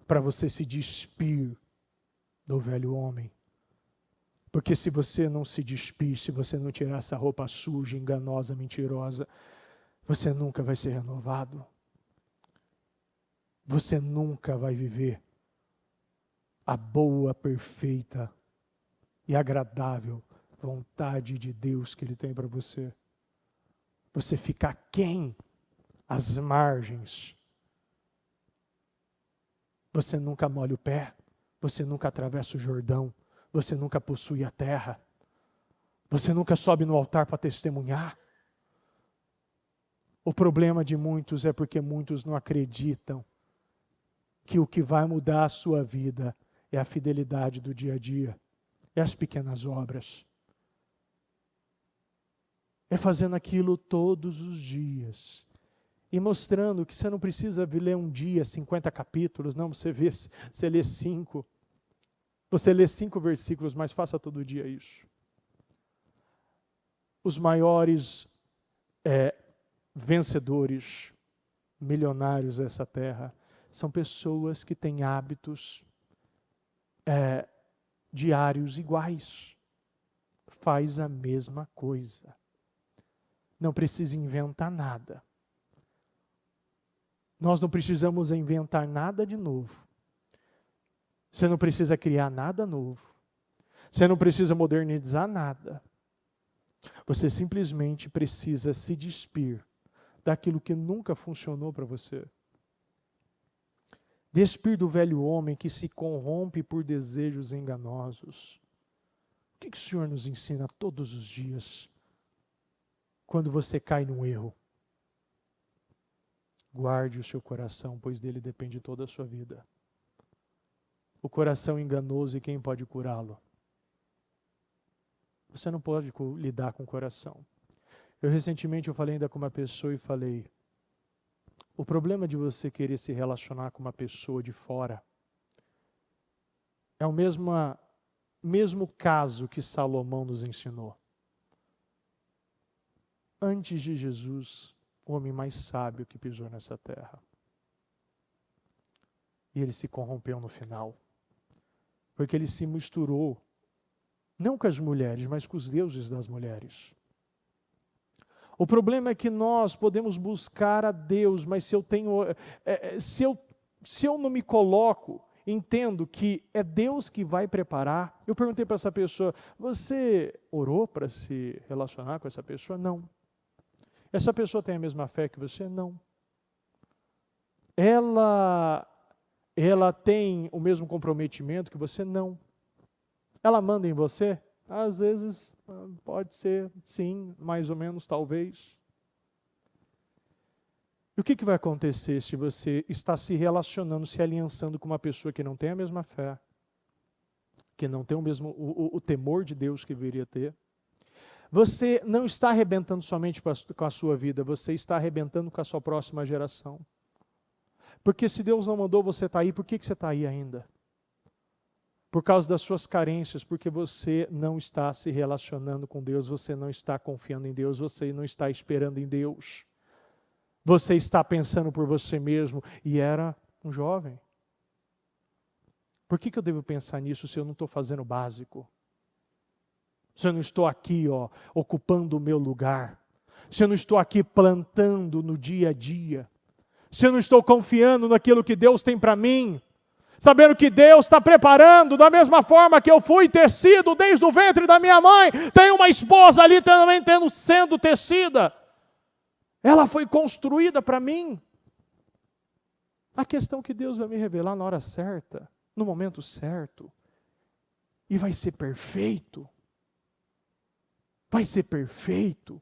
para você se despir do velho homem. Porque se você não se despir, se você não tirar essa roupa suja, enganosa, mentirosa, você nunca vai ser renovado. Você nunca vai viver a boa, perfeita e agradável vontade de Deus que Ele tem para você. Você fica aquém, às margens. Você nunca molha o pé, você nunca atravessa o Jordão. Você nunca possui a terra. Você nunca sobe no altar para testemunhar. O problema de muitos é porque muitos não acreditam que o que vai mudar a sua vida é a fidelidade do dia a dia, é as pequenas obras. É fazendo aquilo todos os dias. E mostrando que você não precisa ler um dia 50 capítulos, não, você lê 5. Você lê 5 versículos, mas faça todo dia isso. Os maiores vencedores, milionários dessa terra, são pessoas que têm hábitos diários iguais. Faz a mesma coisa. Não precisa inventar nada. Nós não precisamos inventar nada de novo. Você não precisa criar nada novo. Você não precisa modernizar nada. Você simplesmente precisa se despir daquilo que nunca funcionou para você. Despir do velho homem que se corrompe por desejos enganosos. O que o Senhor nos ensina todos os dias? Quando você cai num erro, guarde o seu coração, pois dele depende toda a sua vida. O coração enganoso, e quem pode curá-lo? Você não pode lidar com o coração. Recentemente eu falei ainda com uma pessoa e falei, o problema de você querer se relacionar com uma pessoa de fora é o mesmo caso que Salomão nos ensinou. Antes de Jesus, o homem mais sábio que pisou nessa terra. E ele se corrompeu no final. Porque ele se misturou, não com as mulheres, mas com os deuses das mulheres. O problema é que nós podemos buscar a Deus, mas se eu não me coloco, entendo que é Deus que vai preparar. Eu perguntei para essa pessoa, você orou para se relacionar com essa pessoa? Não. Essa pessoa tem a mesma fé que você? Não. Ela tem o mesmo comprometimento que você? Não. Ela manda em você? Às vezes, pode ser, sim, mais ou menos, talvez. E o que vai acontecer se você está se relacionando, se aliançando com uma pessoa que não tem a mesma fé, que não tem o temor de Deus que deveria ter? Você não está arrebentando somente com a sua vida, você está arrebentando com a sua próxima geração. Porque se Deus não mandou você estar aí, por que você está aí ainda? Por causa das suas carências, porque você não está se relacionando com Deus, você não está confiando em Deus, você não está esperando em Deus. Você está pensando por você mesmo, e era um jovem. Por que eu devo pensar nisso se eu não estou fazendo o básico? Se eu não estou aqui, ocupando o meu lugar? Se eu não estou aqui plantando no dia a dia? Se eu não estou confiando naquilo que Deus tem para mim? Sabendo que Deus está preparando, da mesma forma que eu fui tecido desde o ventre da minha mãe, tem uma esposa ali também sendo tecida. Ela foi construída para mim. A questão é que Deus vai me revelar na hora certa, no momento certo. E vai ser perfeito. Vai ser perfeito.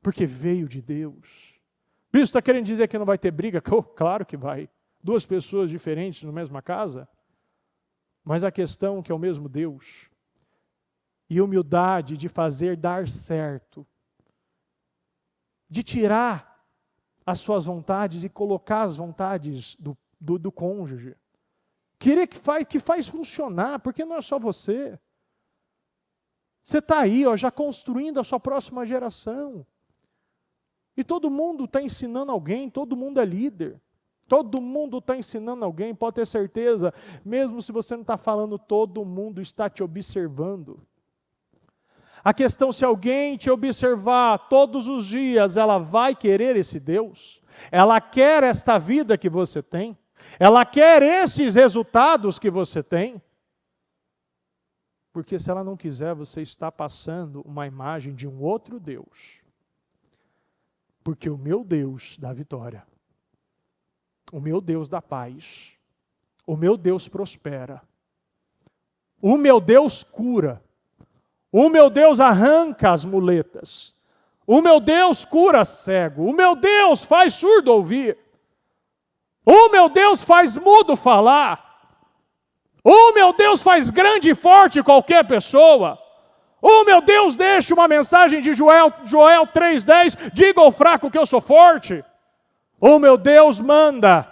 Porque veio de Deus. Bispo, está querendo dizer que não vai ter briga? Claro que vai. Duas pessoas diferentes na mesma casa. Mas a questão é que é o mesmo Deus. E humildade de fazer dar certo. De tirar as suas vontades e colocar as vontades do cônjuge. Querer que faz funcionar, porque não é só você. Você está aí, já construindo a sua próxima geração. E todo mundo está ensinando alguém, todo mundo é líder. Todo mundo está ensinando alguém, pode ter certeza. Mesmo se você não está falando, todo mundo está te observando. A questão, se alguém te observar todos os dias, ela vai querer esse Deus? Ela quer esta vida que você tem? Ela quer esses resultados que você tem? Porque se ela não quiser, você está passando uma imagem de um outro Deus. Porque o meu Deus dá vitória. O meu Deus dá paz. O meu Deus prospera. O meu Deus cura. O meu Deus arranca as muletas. O meu Deus cura cego. O meu Deus faz surdo ouvir. O meu Deus faz mudo falar. O meu Deus faz grande e forte qualquer pessoa. O meu Deus deixa uma mensagem de Joel 3,10. Diga ao fraco que eu sou forte. O meu Deus manda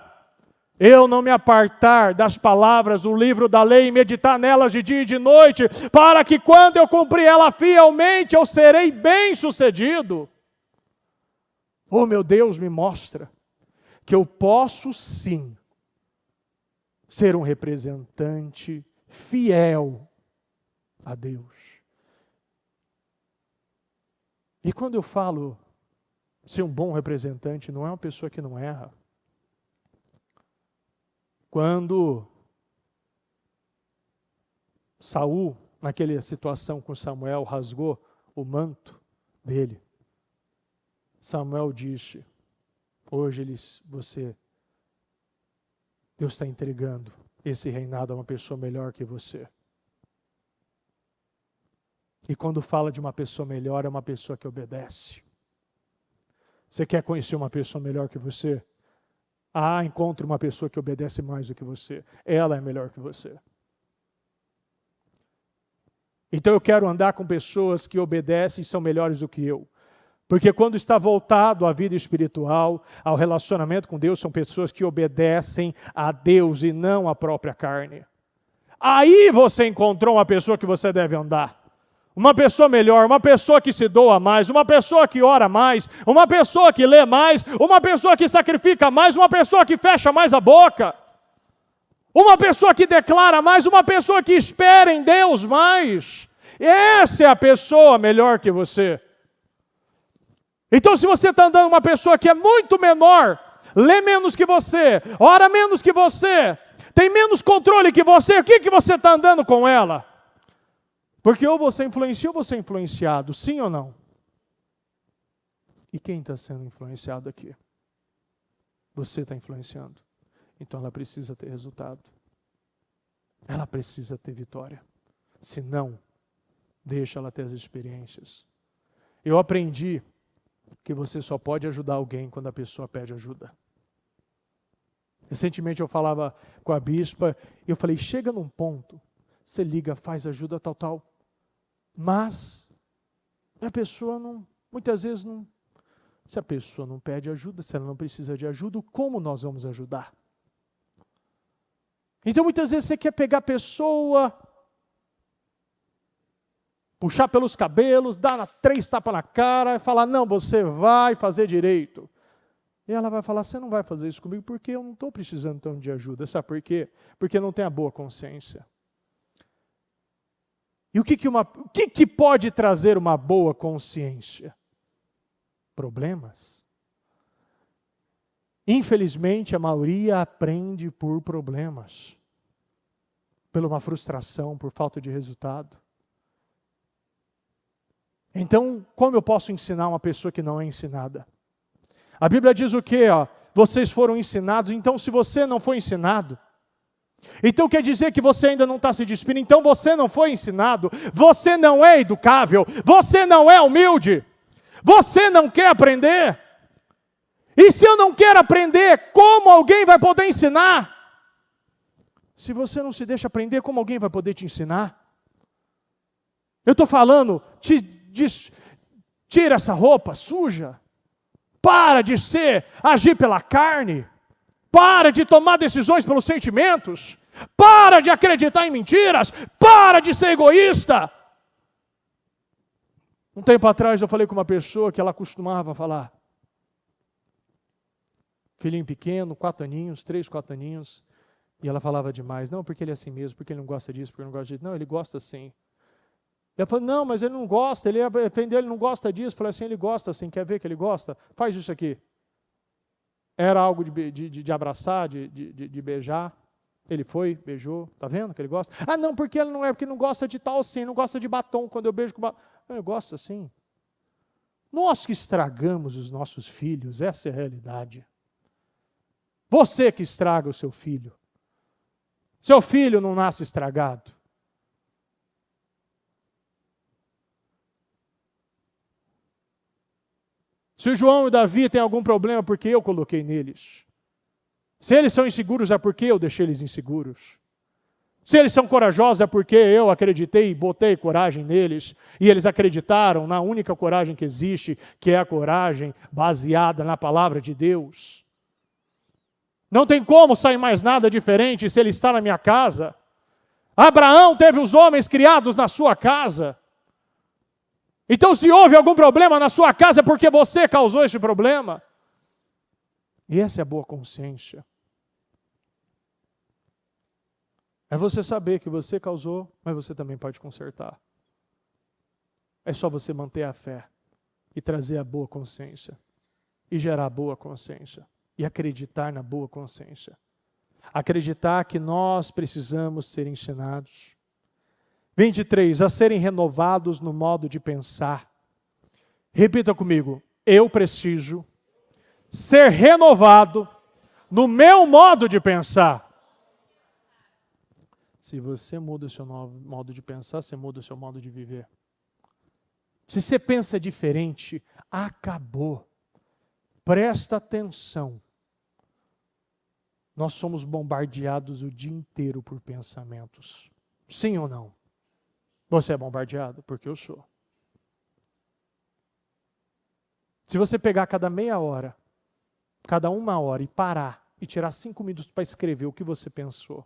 eu não me apartar das palavras do livro da lei e meditar nelas de dia e de noite, para que quando eu cumprir ela fielmente, eu serei bem-sucedido. Oh, meu Deus, me mostra que eu posso sim ser um representante fiel a Deus. E quando eu falo ser um bom representante, não é uma pessoa que não erra. Quando Saul, naquela situação com Samuel, rasgou o manto dele, Samuel disse, hoje Deus está entregando esse reinado a uma pessoa melhor que você. E quando fala de uma pessoa melhor, é uma pessoa que obedece. Você quer conhecer uma pessoa melhor que você? Encontre uma pessoa que obedece mais do que você. Ela é melhor que você. Então eu quero andar com pessoas que obedecem e são melhores do que eu. Porque quando está voltado à vida espiritual, ao relacionamento com Deus, são pessoas que obedecem a Deus e não à própria carne. Aí você encontrou uma pessoa que você deve andar. Uma pessoa melhor, uma pessoa que se doa mais, uma pessoa que ora mais, uma pessoa que lê mais, uma pessoa que sacrifica mais, uma pessoa que fecha mais a boca, uma pessoa que declara mais, uma pessoa que espera em Deus mais. Essa é a pessoa melhor que você. Então, se você está andando com uma pessoa que é muito menor, lê menos que você, ora menos que você, tem menos controle que você, o que você está andando com ela? Porque ou você influencia ou você é influenciado, sim ou não? E quem está sendo influenciado aqui? Você está influenciando. Então ela precisa ter resultado. Ela precisa ter vitória. Se não, deixa ela ter as experiências. Eu aprendi que você só pode ajudar alguém quando a pessoa pede ajuda. Recentemente eu falava com a bispa e eu falei, chega num ponto, você liga, faz ajuda, tal. Mas a pessoa muitas vezes não. Se a pessoa não pede ajuda, se ela não precisa de ajuda, como nós vamos ajudar? Então muitas vezes você quer pegar a pessoa, puxar pelos cabelos, dar 3 tapas na cara e falar, não, você vai fazer direito. E ela vai falar, você não vai fazer isso comigo porque eu não estou precisando tanto de ajuda. Sabe por quê? Porque não tem a boa consciência. E o que pode trazer uma boa consciência? Problemas. Infelizmente, a maioria aprende por problemas. Por uma frustração, por falta de resultado. Então, como eu posso ensinar uma pessoa que não é ensinada? A Bíblia diz o quê? Vocês foram ensinados, então se você não foi ensinado, então quer dizer que você ainda não está se despindo, então você não foi ensinado, você não é educável, você não é humilde, você não quer aprender. E se eu não quero aprender, como alguém vai poder ensinar? Se você não se deixa aprender, como alguém vai poder te ensinar? Eu estou falando, tira essa roupa suja, para de agir pela carne, para de tomar decisões pelos sentimentos, para de acreditar em mentiras, para de ser egoísta. Um tempo atrás eu falei com uma pessoa que ela costumava falar, filhinho pequeno, 4 aninhos, 3, 4 aninhos, e ela falava demais, não, porque ele é assim mesmo, porque ele não gosta disso, porque ele não gosta disso, não, ele gosta assim. Ela falou, não, mas ele não gosta, ele não gosta disso. Eu falei assim, ele gosta assim, quer ver que ele gosta? Faz isso aqui. Era algo de abraçar, de beijar. Ele foi, beijou, tá vendo que ele gosta? Ah, não, porque ele não é, porque não gosta de tal assim, não gosta de batom, quando eu beijo com batom. Eu gosto assim. Nós que estragamos os nossos filhos, essa é a realidade. Você que estraga o seu filho. Seu filho não nasce estragado. Se o João e o Davi têm algum problema, porque eu coloquei neles. Se eles são inseguros, é porque eu deixei eles inseguros. Se eles são corajosos, é porque eu acreditei e botei coragem neles. E eles acreditaram na única coragem que existe, que é a coragem baseada na palavra de Deus. Não tem como sair mais nada diferente se ele está na minha casa. Abraão teve os homens criados na sua casa. Então, se houve algum problema na sua casa, é porque você causou esse problema. E essa é a boa consciência. É você saber que você causou, mas você também pode consertar. É só você manter a fé e trazer a boa consciência. E gerar a boa consciência. E acreditar na boa consciência. Acreditar que nós precisamos ser ensinados. 23, a serem renovados no modo de pensar. Repita comigo, eu preciso ser renovado no meu modo de pensar. Se você muda o seu modo de pensar, você muda o seu modo de viver. Se você pensa diferente, acabou. Presta atenção. Nós somos bombardeados o dia inteiro por pensamentos. Sim ou não? Você é bombardeado? Porque eu sou. Se você pegar cada meia hora, cada 1 hora e parar e tirar 5 minutos para escrever o que você pensou,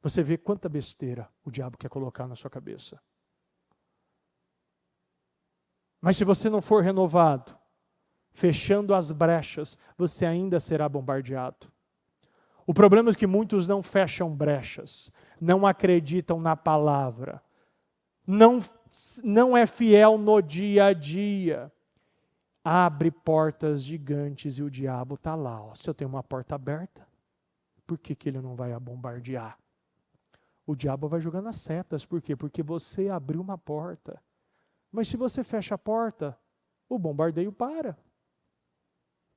você vê quanta besteira o diabo quer colocar na sua cabeça. Mas se você não for renovado, fechando as brechas, você ainda será bombardeado. O problema é que muitos não fecham brechas, não acreditam na palavra, não é fiel no dia a dia. Abre portas gigantes e o diabo está lá. Se eu tenho uma porta aberta, por que ele não vai a bombardear? O diabo vai jogando as setas. Por quê? Porque você abriu uma porta. Mas se você fecha a porta, o bombardeio para.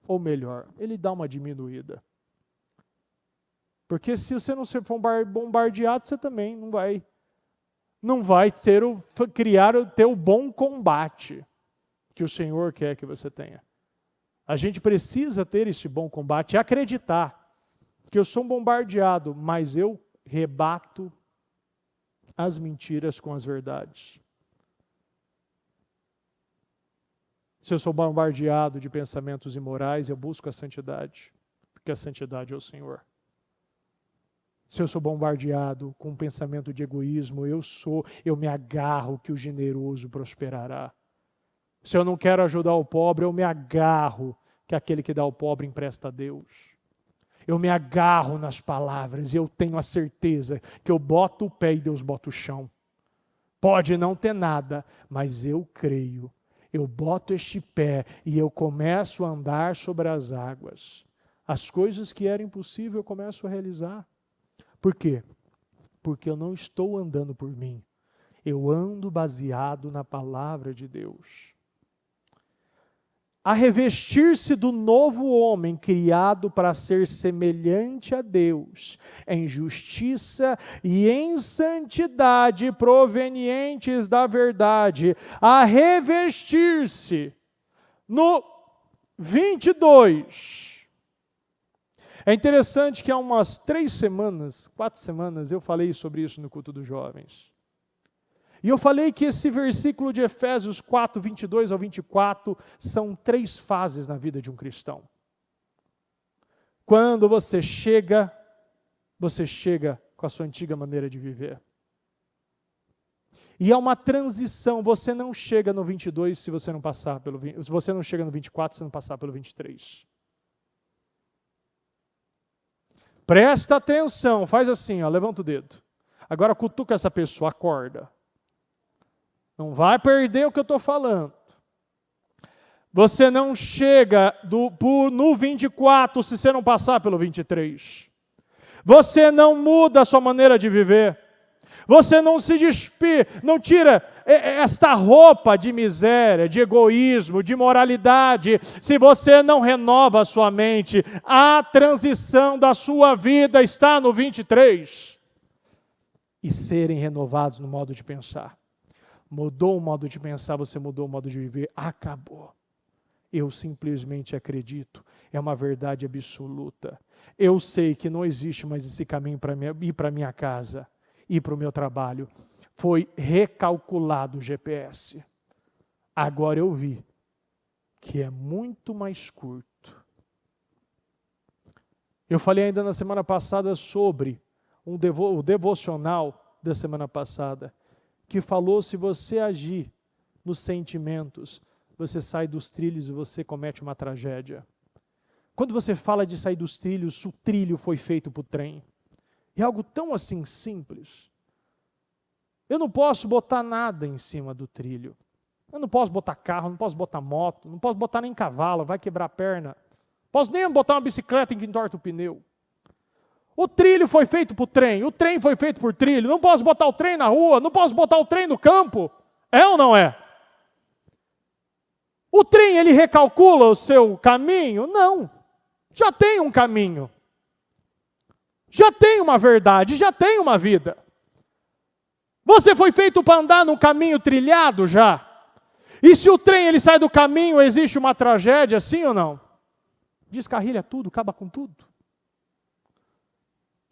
Ou melhor, ele dá uma diminuída. Porque se você não for bombardeado, você também não vai ter o bom combate que o Senhor quer que você tenha. A gente precisa ter esse bom combate e acreditar que eu sou um bombardeado, mas eu rebato as mentiras com as verdades. Se eu sou bombardeado de pensamentos imorais, eu busco a santidade, porque a santidade é o Senhor. Se eu sou bombardeado com um pensamento de egoísmo, eu me agarro que o generoso prosperará. Se eu não quero ajudar o pobre, eu me agarro que aquele que dá ao pobre empresta a Deus. Eu me agarro nas palavras e eu tenho a certeza que eu boto o pé e Deus bota o chão. Pode não ter nada, mas eu creio. Eu boto este pé e eu começo a andar sobre as águas. As coisas que eram impossíveis eu começo a realizar. Por quê? Porque eu não estou andando por mim. Eu ando baseado na palavra de Deus. A revestir-se do novo homem criado para ser semelhante a Deus, em justiça e em santidade provenientes da verdade. A revestir-se. No 22. É interessante que há umas 4 semanas, eu falei sobre isso no culto dos jovens. E eu falei que esse versículo de Efésios 4, 22 ao 24, são 3 fases na vida de um cristão. Quando você chega com a sua antiga maneira de viver. E é uma transição, você não chega no 22 se você não passar pelo... Se você não chega no 24 se não passar pelo 23. Presta atenção, faz assim, ó, levanta o dedo. Agora cutuca essa pessoa, acorda. Não vai perder o que eu estou falando. Você não chega no 24 se você não passar pelo 23. Você não muda a sua maneira de viver. Você não se despide, não tira esta roupa de miséria, de egoísmo, de moralidade, se você não renova a sua mente. A transição da sua vida está no 23. E serem renovados no modo de pensar. Mudou o modo de pensar, você mudou o modo de viver, acabou. Eu simplesmente acredito, é uma verdade absoluta. Eu sei que não existe mais esse caminho para ir para minha casa, ir para o meu trabalho. Foi recalculado o GPS. Agora eu vi que é muito mais curto. Eu falei ainda na semana passada sobre o devocional da semana passada, que falou, se você agir nos sentimentos, você sai dos trilhos e você comete uma tragédia. Quando você fala de sair dos trilhos, o trilho foi feito para o trem. É algo tão assim simples. Eu não posso botar nada em cima do trilho. Eu não posso botar carro, não posso botar moto, não posso botar nem cavalo, vai quebrar a perna. Não posso nem botar uma bicicleta em que entorta o pneu. O trilho foi feito para o trem, o trem foi feito por trilho. Não posso botar o trem na rua, não posso botar o trem no campo. É ou não é? O trem, ele recalcula o seu caminho? Não. Já tem um caminho. Já tem uma verdade, já tem uma vida. Você foi feito para andar no caminho trilhado já. E se o trem ele sai do caminho, existe uma tragédia, sim ou não? Descarrilha tudo, acaba com tudo.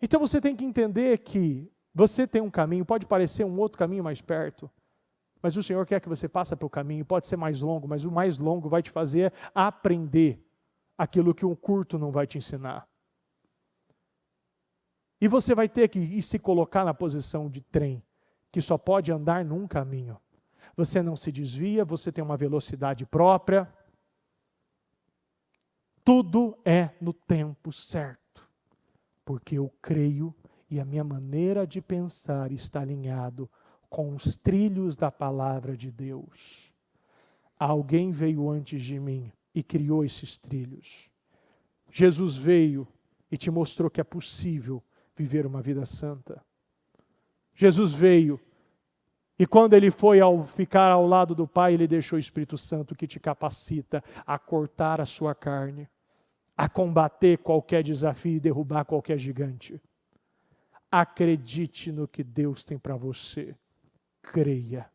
Então você tem que entender que você tem um caminho, pode parecer um outro caminho mais perto, mas o Senhor quer que você passe pelo caminho, pode ser mais longo, mas o mais longo vai te fazer aprender aquilo que um curto não vai te ensinar. E você vai ter que se colocar na posição de trem, que só pode andar num caminho. Você não se desvia, você tem uma velocidade própria. Tudo é no tempo certo. Porque eu creio e a minha maneira de pensar está alinhado com os trilhos da palavra de Deus. Alguém veio antes de mim e criou esses trilhos. Jesus veio e te mostrou que é possível viver uma vida santa. Jesus veio e quando ele foi ficar ao lado do Pai, ele deixou o Espírito Santo que te capacita a cortar a sua carne, a combater qualquer desafio e derrubar qualquer gigante. Acredite no que Deus tem para você. Creia.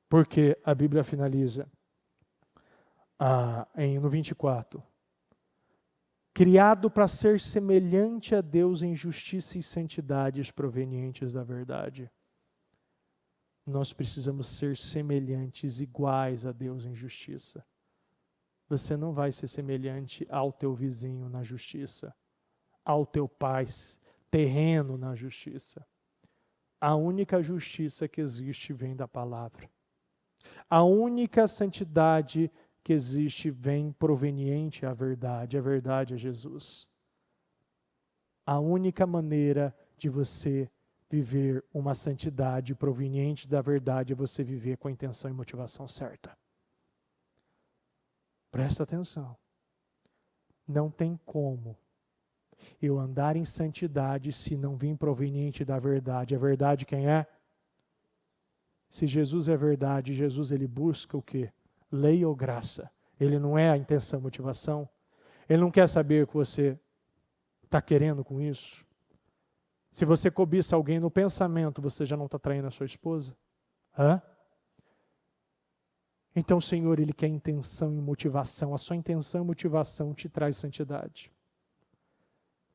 Porque a Bíblia finaliza no 24. Criado para ser semelhante a Deus em justiça e santidades provenientes da verdade. Nós precisamos ser semelhantes, iguais a Deus em justiça. Você não vai ser semelhante ao teu vizinho na justiça, ao teu pai terreno na justiça. A única justiça que existe vem da palavra. A única santidade que existe vem proveniente à verdade. A verdade é Jesus. A única maneira de você viver uma santidade proveniente da verdade é você viver com a intenção e motivação certa. Presta atenção. Não tem como eu andar em santidade se não vir proveniente da verdade. A verdade quem é? Se Jesus é verdade, Jesus ele busca o quê? Lei ou graça? Ele não é a intenção e motivação? Ele não quer saber o que você está querendo com isso? Se você cobiça alguém no pensamento, você já não está traindo a sua esposa? Hã? Então o Senhor, Ele quer intenção e motivação. A sua intenção e motivação te traz santidade.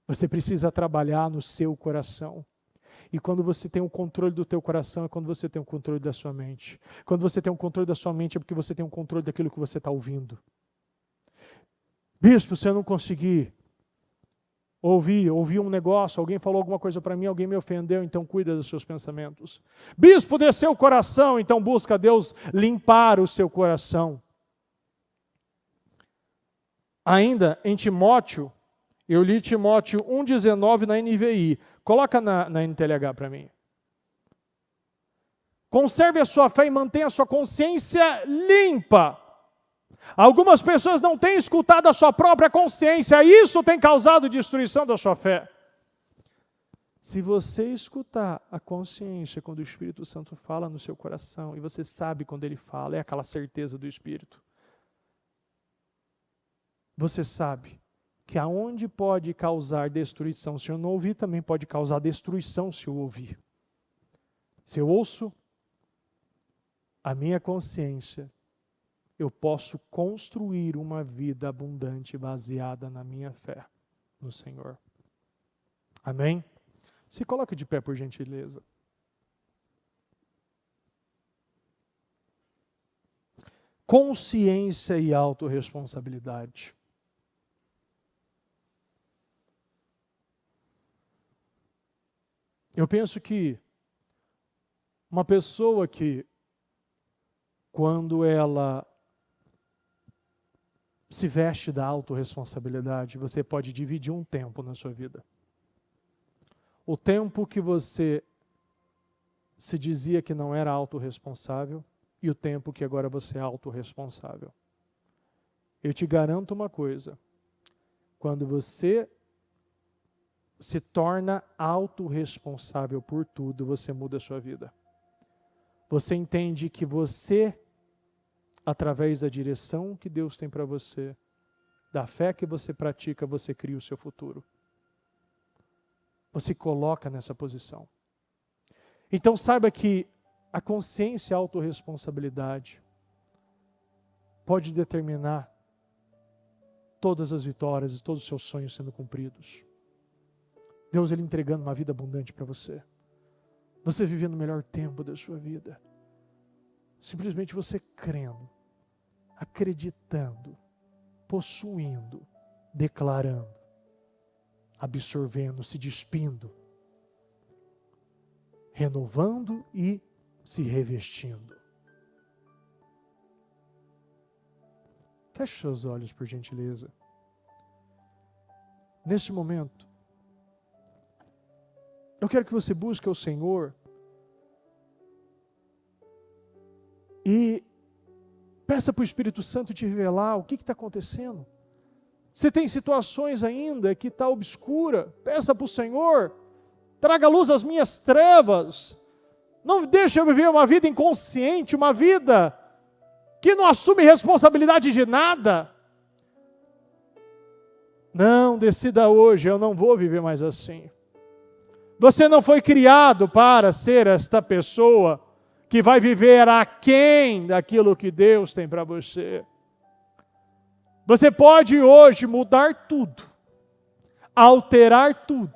Você precisa trabalhar no seu coração. E quando você tem o controle do teu coração, é quando você tem o controle da sua mente. Quando você tem o controle da sua mente, é porque você tem o controle daquilo que você está ouvindo. Bispo, se eu não conseguir ouvir um negócio, alguém falou alguma coisa para mim, alguém me ofendeu, então cuida dos seus pensamentos. Bispo, desceu o coração, então busca Deus limpar o seu coração. Ainda em Timóteo, eu li Timóteo 1,19 na NVI. Coloca na NTLH para mim. Conserve a sua fé e mantenha a sua consciência limpa. Algumas pessoas não têm escutado a sua própria consciência. Isso tem causado destruição da sua fé. Se você escutar a consciência quando o Espírito Santo fala no seu coração, e você sabe quando ele fala, é aquela certeza do Espírito. Você sabe que aonde pode causar destruição, se eu não ouvir, também pode causar destruição se eu ouvir. Se eu ouço a minha consciência, eu posso construir uma vida abundante baseada na minha fé no Senhor. Amém? Se coloque de pé, por gentileza. Consciência e autorresponsabilidade. Eu penso que uma pessoa que, quando ela se veste da autorresponsabilidade, você pode dividir um tempo na sua vida. O tempo que você se dizia que não era autorresponsável e o tempo que agora você é autorresponsável. Eu te garanto uma coisa, quando você se torna autorresponsável por tudo, você muda a sua vida. Você entende que você, através da direção que Deus tem para você, da fé que você pratica, você cria o seu futuro. Você coloca nessa posição. Então saiba que a consciência e a autorresponsabilidade pode determinar todas as vitórias e todos os seus sonhos sendo cumpridos. Deus ele entregando uma vida abundante para você. Você vivendo o melhor tempo da sua vida. Simplesmente você crendo, acreditando, possuindo, declarando, absorvendo, se despindo, renovando e se revestindo. Feche seus olhos, por gentileza. Neste momento, eu quero que você busque o Senhor e peça para o Espírito Santo te revelar o que está acontecendo. Você tem situações ainda que está obscura, peça para o Senhor, traga luz às minhas trevas, não deixe eu viver uma vida inconsciente, uma vida que não assume responsabilidade de nada. Não, decida hoje, eu não vou viver mais assim. Você não foi criado para ser esta pessoa que vai viver aquém daquilo que Deus tem para você. Você pode hoje mudar tudo, alterar tudo,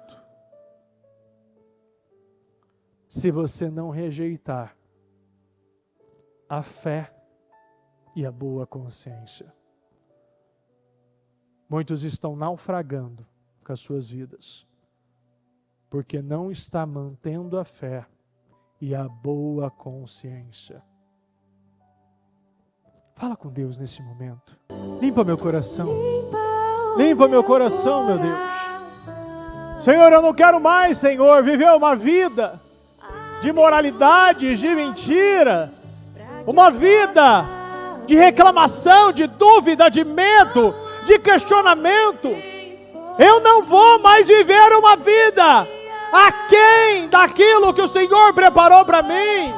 se você não rejeitar a fé e a boa consciência. Muitos estão naufragando com as suas vidas, porque não está mantendo a fé e a boa consciência. Fala com Deus nesse momento. Limpa meu coração. Limpa meu coração, meu Deus. Senhor, eu não quero mais, Senhor, viver uma vida de moralidade, de mentira. Uma vida de reclamação, de dúvida, de medo, de questionamento. Eu não vou mais viver uma vida aquém daquilo que o Senhor preparou para mim.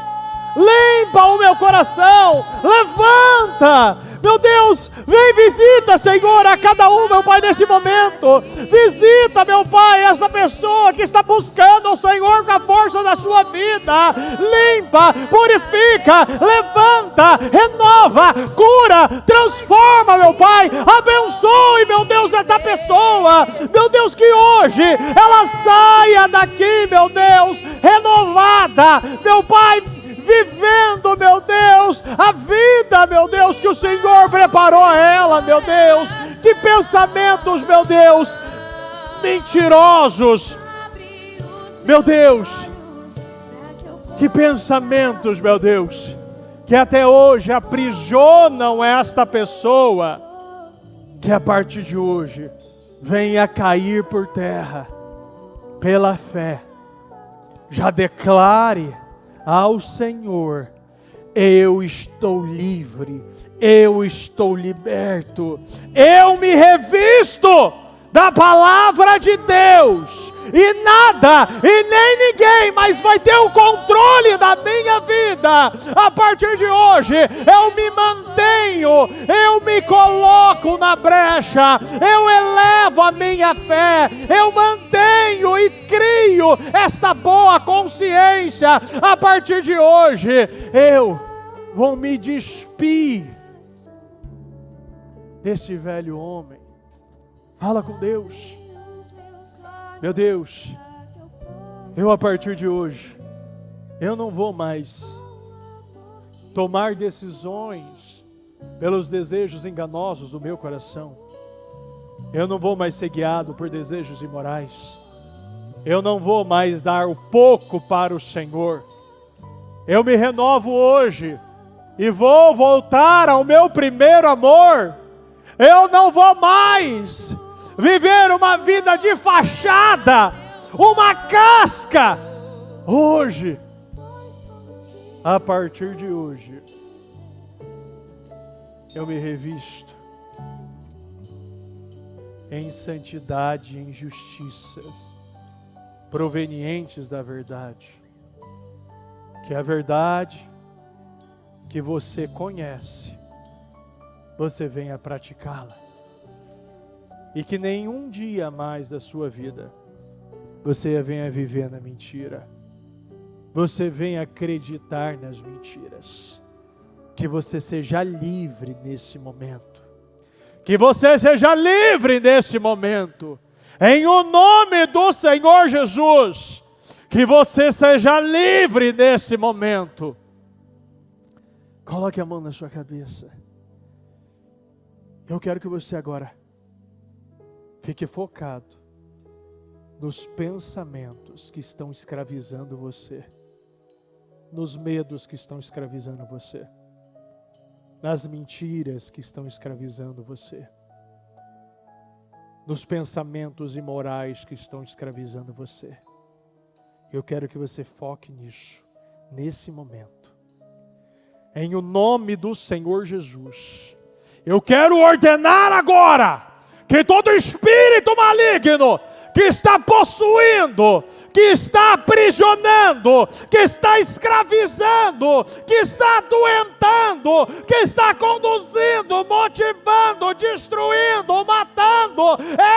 Limpa o meu coração, levanta, meu Deus, vem visita, Senhor, a cada um, meu Pai, nesse momento. Visita, meu Pai, essa pessoa que está buscando o Senhor com a força da sua vida. Limpa, purifica, levanta, renova, cura, transforma, meu Pai. Abençoe, meu Deus, esta pessoa. Meu Deus, que hoje ela saia daqui, meu Deus, renovada, meu Pai, vivendo, meu Deus, a vida, meu Deus, que o Senhor preparou a ela, meu Deus. Que pensamentos, meu Deus, mentirosos, meu Deus. Que pensamentos, meu Deus, que até hoje aprisionam esta pessoa, que a partir de hoje venha cair por terra, pela fé. Já declare ao Senhor: eu estou livre, eu estou liberto, eu me revisto da palavra de Deus, e nada e nem ninguém mais vai ter o controle da minha vida. A partir de hoje eu me mantenho, eu me coloco na brecha, eu elevo a minha fé, eu mantenho e crio esta boa consciência. A partir de hoje eu vou me despir desse velho homem. Fala com Deus. Meu Deus, eu a partir de hoje, eu não vou mais tomar decisões pelos desejos enganosos do meu coração. Eu não vou mais ser guiado por desejos imorais. Eu não vou mais dar o pouco para o Senhor. Eu me renovo hoje e vou voltar ao meu primeiro amor. Eu não vou mais viver uma vida de fachada, uma casca. Hoje, a partir de hoje, eu me revisto em santidade e em justiças provenientes da verdade. Que a verdade que você conhece, você venha praticá-la. E que nenhum dia mais da sua vida você venha viver na mentira. Você venha acreditar nas mentiras. Que você seja livre nesse momento. Que você seja livre nesse momento. Em o nome do Senhor Jesus. Que você seja livre nesse momento. Coloque a mão na sua cabeça. Eu quero que você agora fique focado nos pensamentos que estão escravizando você, nos medos que estão escravizando você, nas mentiras que estão escravizando você, nos pensamentos imorais que estão escravizando você. Eu quero que você foque nisso, nesse momento. Em o nome do Senhor Jesus, eu quero ordenar agora que todo espírito maligno que está possuindo, que está aprisionando, que está escravizando, que está adoentando, que está conduzindo, motivando, destruindo, matando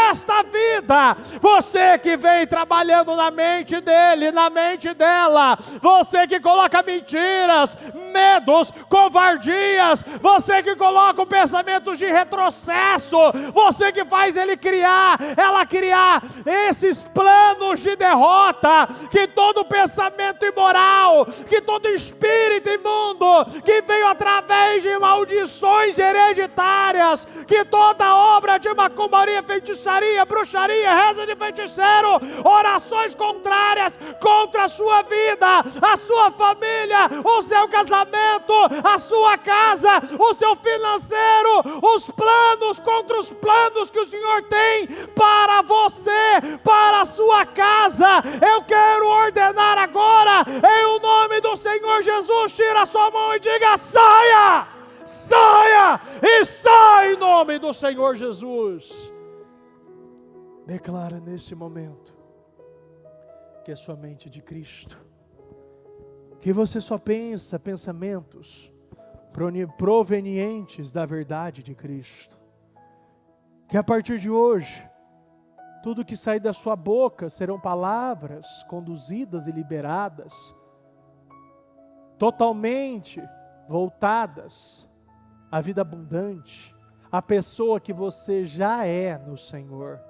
esta vida. Você que vem trabalhando na mente dele, na mente dela, você que coloca mentiras, medos, covardias, você que coloca pensamentos de retrocesso, você que faz ela criar esses planos de derrota. derrota, que todo pensamento imoral, que todo espírito imundo, que veio através de maldições hereditárias, que toda obra de macumbaria, feitiçaria, bruxaria, reza de feiticeiro, orações contrárias contra a sua vida, a sua família, o seu casamento, a sua casa, o seu financeiro, os planos contra os planos que o Senhor tem para você, para a sua casa. Eu quero ordenar agora, em o nome do Senhor Jesus, tira a sua mão e diga: saia, saia e sai em nome do Senhor Jesus. Declara nesse momento que é somente de Cristo, que você só pensa pensamentos provenientes da verdade de Cristo, que a partir de hoje, tudo que sair da sua boca serão palavras conduzidas e liberadas, totalmente voltadas à vida abundante, à pessoa que você já é no Senhor,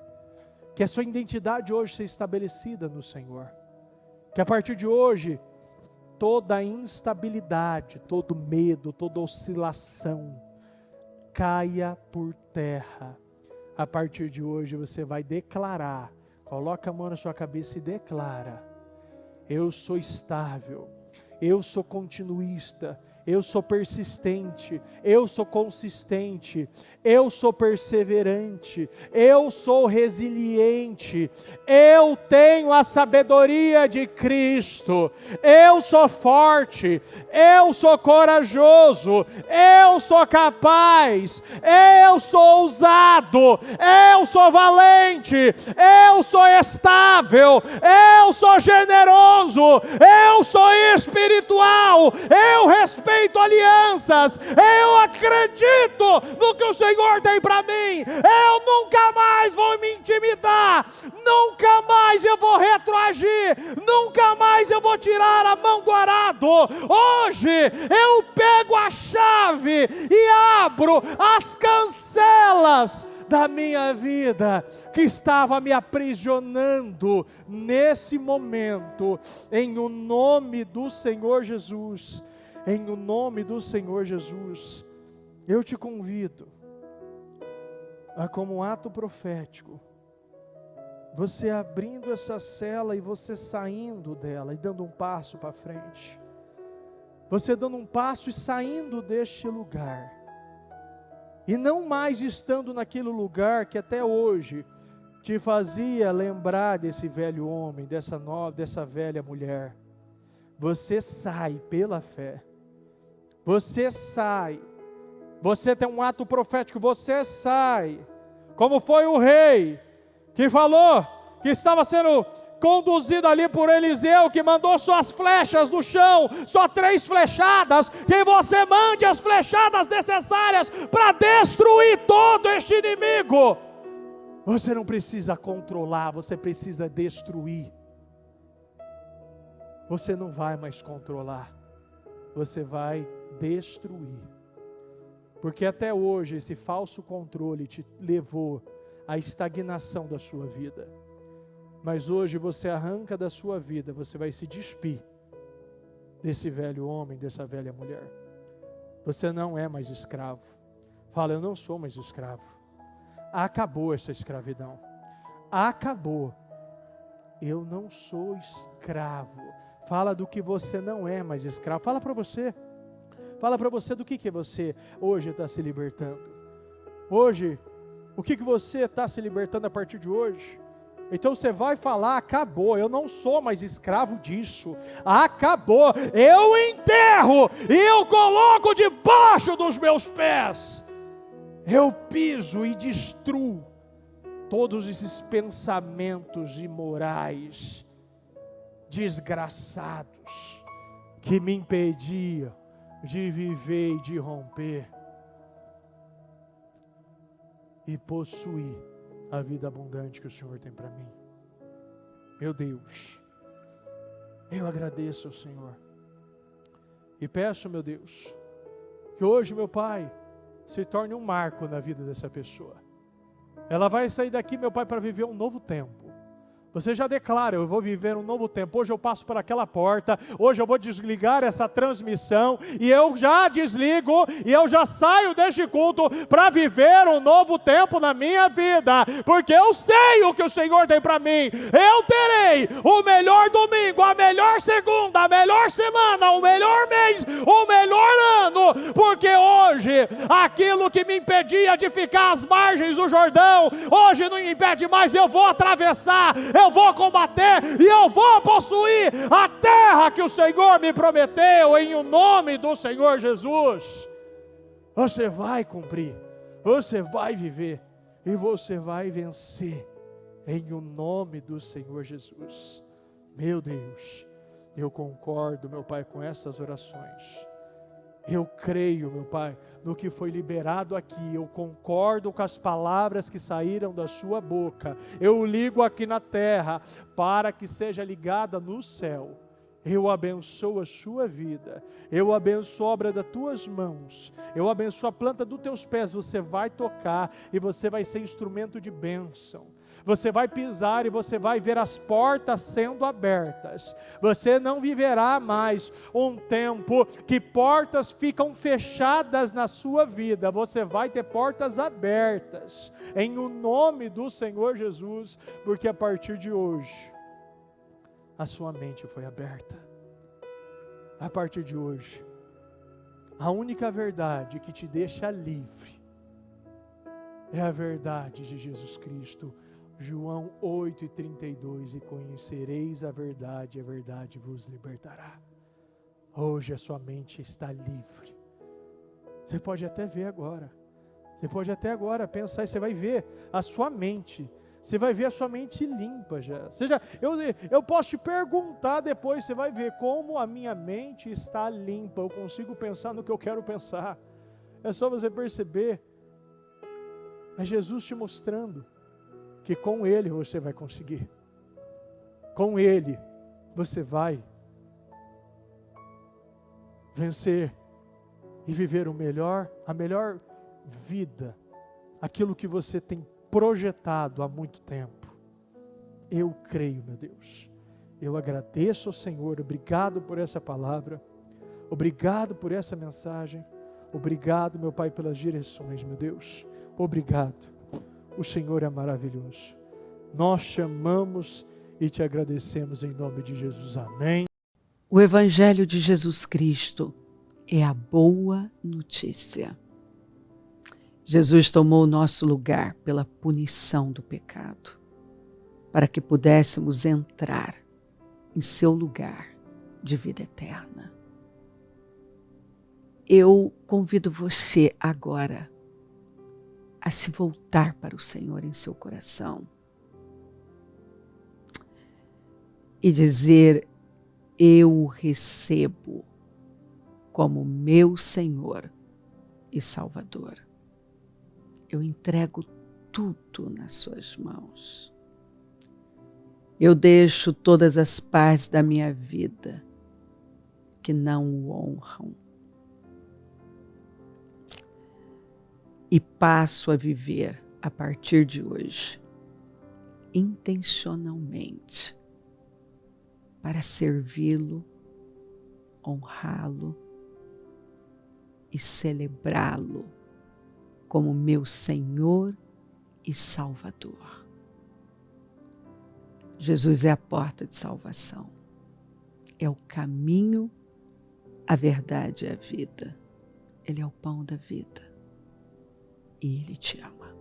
que a sua identidade hoje seja estabelecida no Senhor, que a partir de hoje, toda instabilidade, todo medo, toda oscilação, caia por terra. A partir de hoje você vai declarar, coloca a mão na sua cabeça e declara: eu sou estável, eu sou continuista, eu sou persistente, eu sou consistente, eu sou perseverante, eu sou resiliente, eu tenho a sabedoria de Cristo, eu sou forte, eu sou corajoso, eu sou capaz, eu sou ousado, eu sou valente, eu sou estável, eu sou generoso, eu sou espiritual, eu respeito alianças, eu acredito no que o Senhor tem para mim, eu nunca mais vou me intimidar, nunca mais eu vou retroagir, nunca mais eu vou tirar a mão do arado. Hoje eu pego a chave e abro as cancelas da minha vida que estava me aprisionando nesse momento, em o nome do Senhor Jesus. Em o nome do Senhor Jesus, eu te convido a, como um ato profético, você abrindo essa cela e você saindo dela e dando um passo para frente, você dando um passo e saindo deste lugar, e não mais estando naquele lugar que até hoje te fazia lembrar desse velho homem, dessa velha mulher. Você sai pela fé. Você sai, você tem um ato profético, você sai, como foi o rei, que falou, que estava sendo conduzido ali por Eliseu, que mandou suas flechas no chão, só 3 flechadas, que você mande as flechadas necessárias, para destruir todo este inimigo. Você não precisa controlar, você precisa destruir. Você não vai mais controlar, você vai destruir, porque até hoje esse falso controle te levou à estagnação da sua vida, mas hoje você arranca da sua vida, você vai se despir desse velho homem, dessa velha mulher. Você não é mais escravo. Fala: eu não sou mais escravo. Acabou essa escravidão, acabou. Eu não sou escravo. Fala do que você não é mais escravo. Fala para você. Fala para você do que você hoje está se libertando. Hoje, o que você está se libertando a partir de hoje? Então você vai falar: acabou, eu não sou mais escravo disso. Acabou, eu enterro e eu coloco debaixo dos meus pés. Eu piso e destruo todos esses pensamentos imorais, desgraçados, que me impediam de viver e de romper e possuir a vida abundante que o Senhor tem para mim. Meu Deus, eu agradeço ao Senhor e peço, meu Deus, que hoje, meu Pai, se torne um marco na vida dessa pessoa. Ela vai sair daqui, meu Pai, para viver um novo tempo, Você já declara, eu vou viver um novo tempo, hoje eu passo por aquela porta, hoje eu vou desligar essa transmissão, e eu já desligo, e eu já saio deste culto para viver um novo tempo na minha vida, porque eu sei o que o Senhor tem para mim. Eu terei o melhor domingo, a melhor segunda, a melhor semana, o melhor mês, o melhor ano, porque hoje, aquilo que me impedia de ficar às margens do Jordão, hoje não me impede mais. Eu vou atravessar, eu vou combater e eu vou possuir a terra que o Senhor me prometeu, em o nome do Senhor Jesus. Você vai cumprir, você vai viver e você vai vencer, em o nome do Senhor Jesus. Meu Deus, eu concordo, meu Pai, com essas orações. Eu creio, meu Pai, no que foi liberado aqui. Eu concordo com as palavras que saíram da sua boca. Eu ligo aqui na terra para que seja ligada no céu. Eu abençoo a sua vida. Eu abençoo a obra das tuas mãos. Eu abençoo a planta dos teus pés. Você vai tocar e você vai ser instrumento de bênção. Você vai pisar e você vai ver as portas sendo abertas. Você não viverá mais um tempo que portas ficam fechadas na sua vida. Você vai ter portas abertas, em o nome do Senhor Jesus, porque a partir de hoje, a sua mente foi aberta. A partir de hoje, a única verdade que te deixa livre é a verdade de Jesus Cristo. João 8:32, e conhecereis a verdade vos libertará. Hoje a sua mente está livre. Você pode até ver agora, você pode até agora pensar, e você vai ver a sua mente, você vai ver a sua mente limpa já. Eu posso te perguntar depois, você vai ver como a minha mente está limpa, eu consigo pensar no que eu quero pensar. É só você perceber, é Jesus te mostrando que com Ele você vai conseguir. Com Ele você vai vencer e viver a melhor vida, aquilo que você tem projetado há muito tempo. Eu creio, meu Deus. Eu agradeço ao Senhor, obrigado por essa palavra, obrigado por essa mensagem, obrigado, meu Pai, pelas direções, meu Deus. Obrigado. O Senhor é maravilhoso. Nós chamamos e te agradecemos em nome de Jesus. Amém. O Evangelho de Jesus Cristo é a boa notícia. Jesus tomou o nosso lugar pela punição do pecado, para que pudéssemos entrar em seu lugar de vida eterna. Eu convido você agora a se voltar para o Senhor em seu coração e dizer: eu o recebo como meu Senhor e Salvador. Eu entrego tudo nas suas mãos. Eu deixo todas as partes da minha vida que não o honram e passo a viver, a partir de hoje, intencionalmente, para servi-lo, honrá-lo e celebrá-lo como meu Senhor e Salvador. Jesus é a porta de salvação, é o caminho, a verdade e a vida. Ele é o pão da vida. E Ele te ama.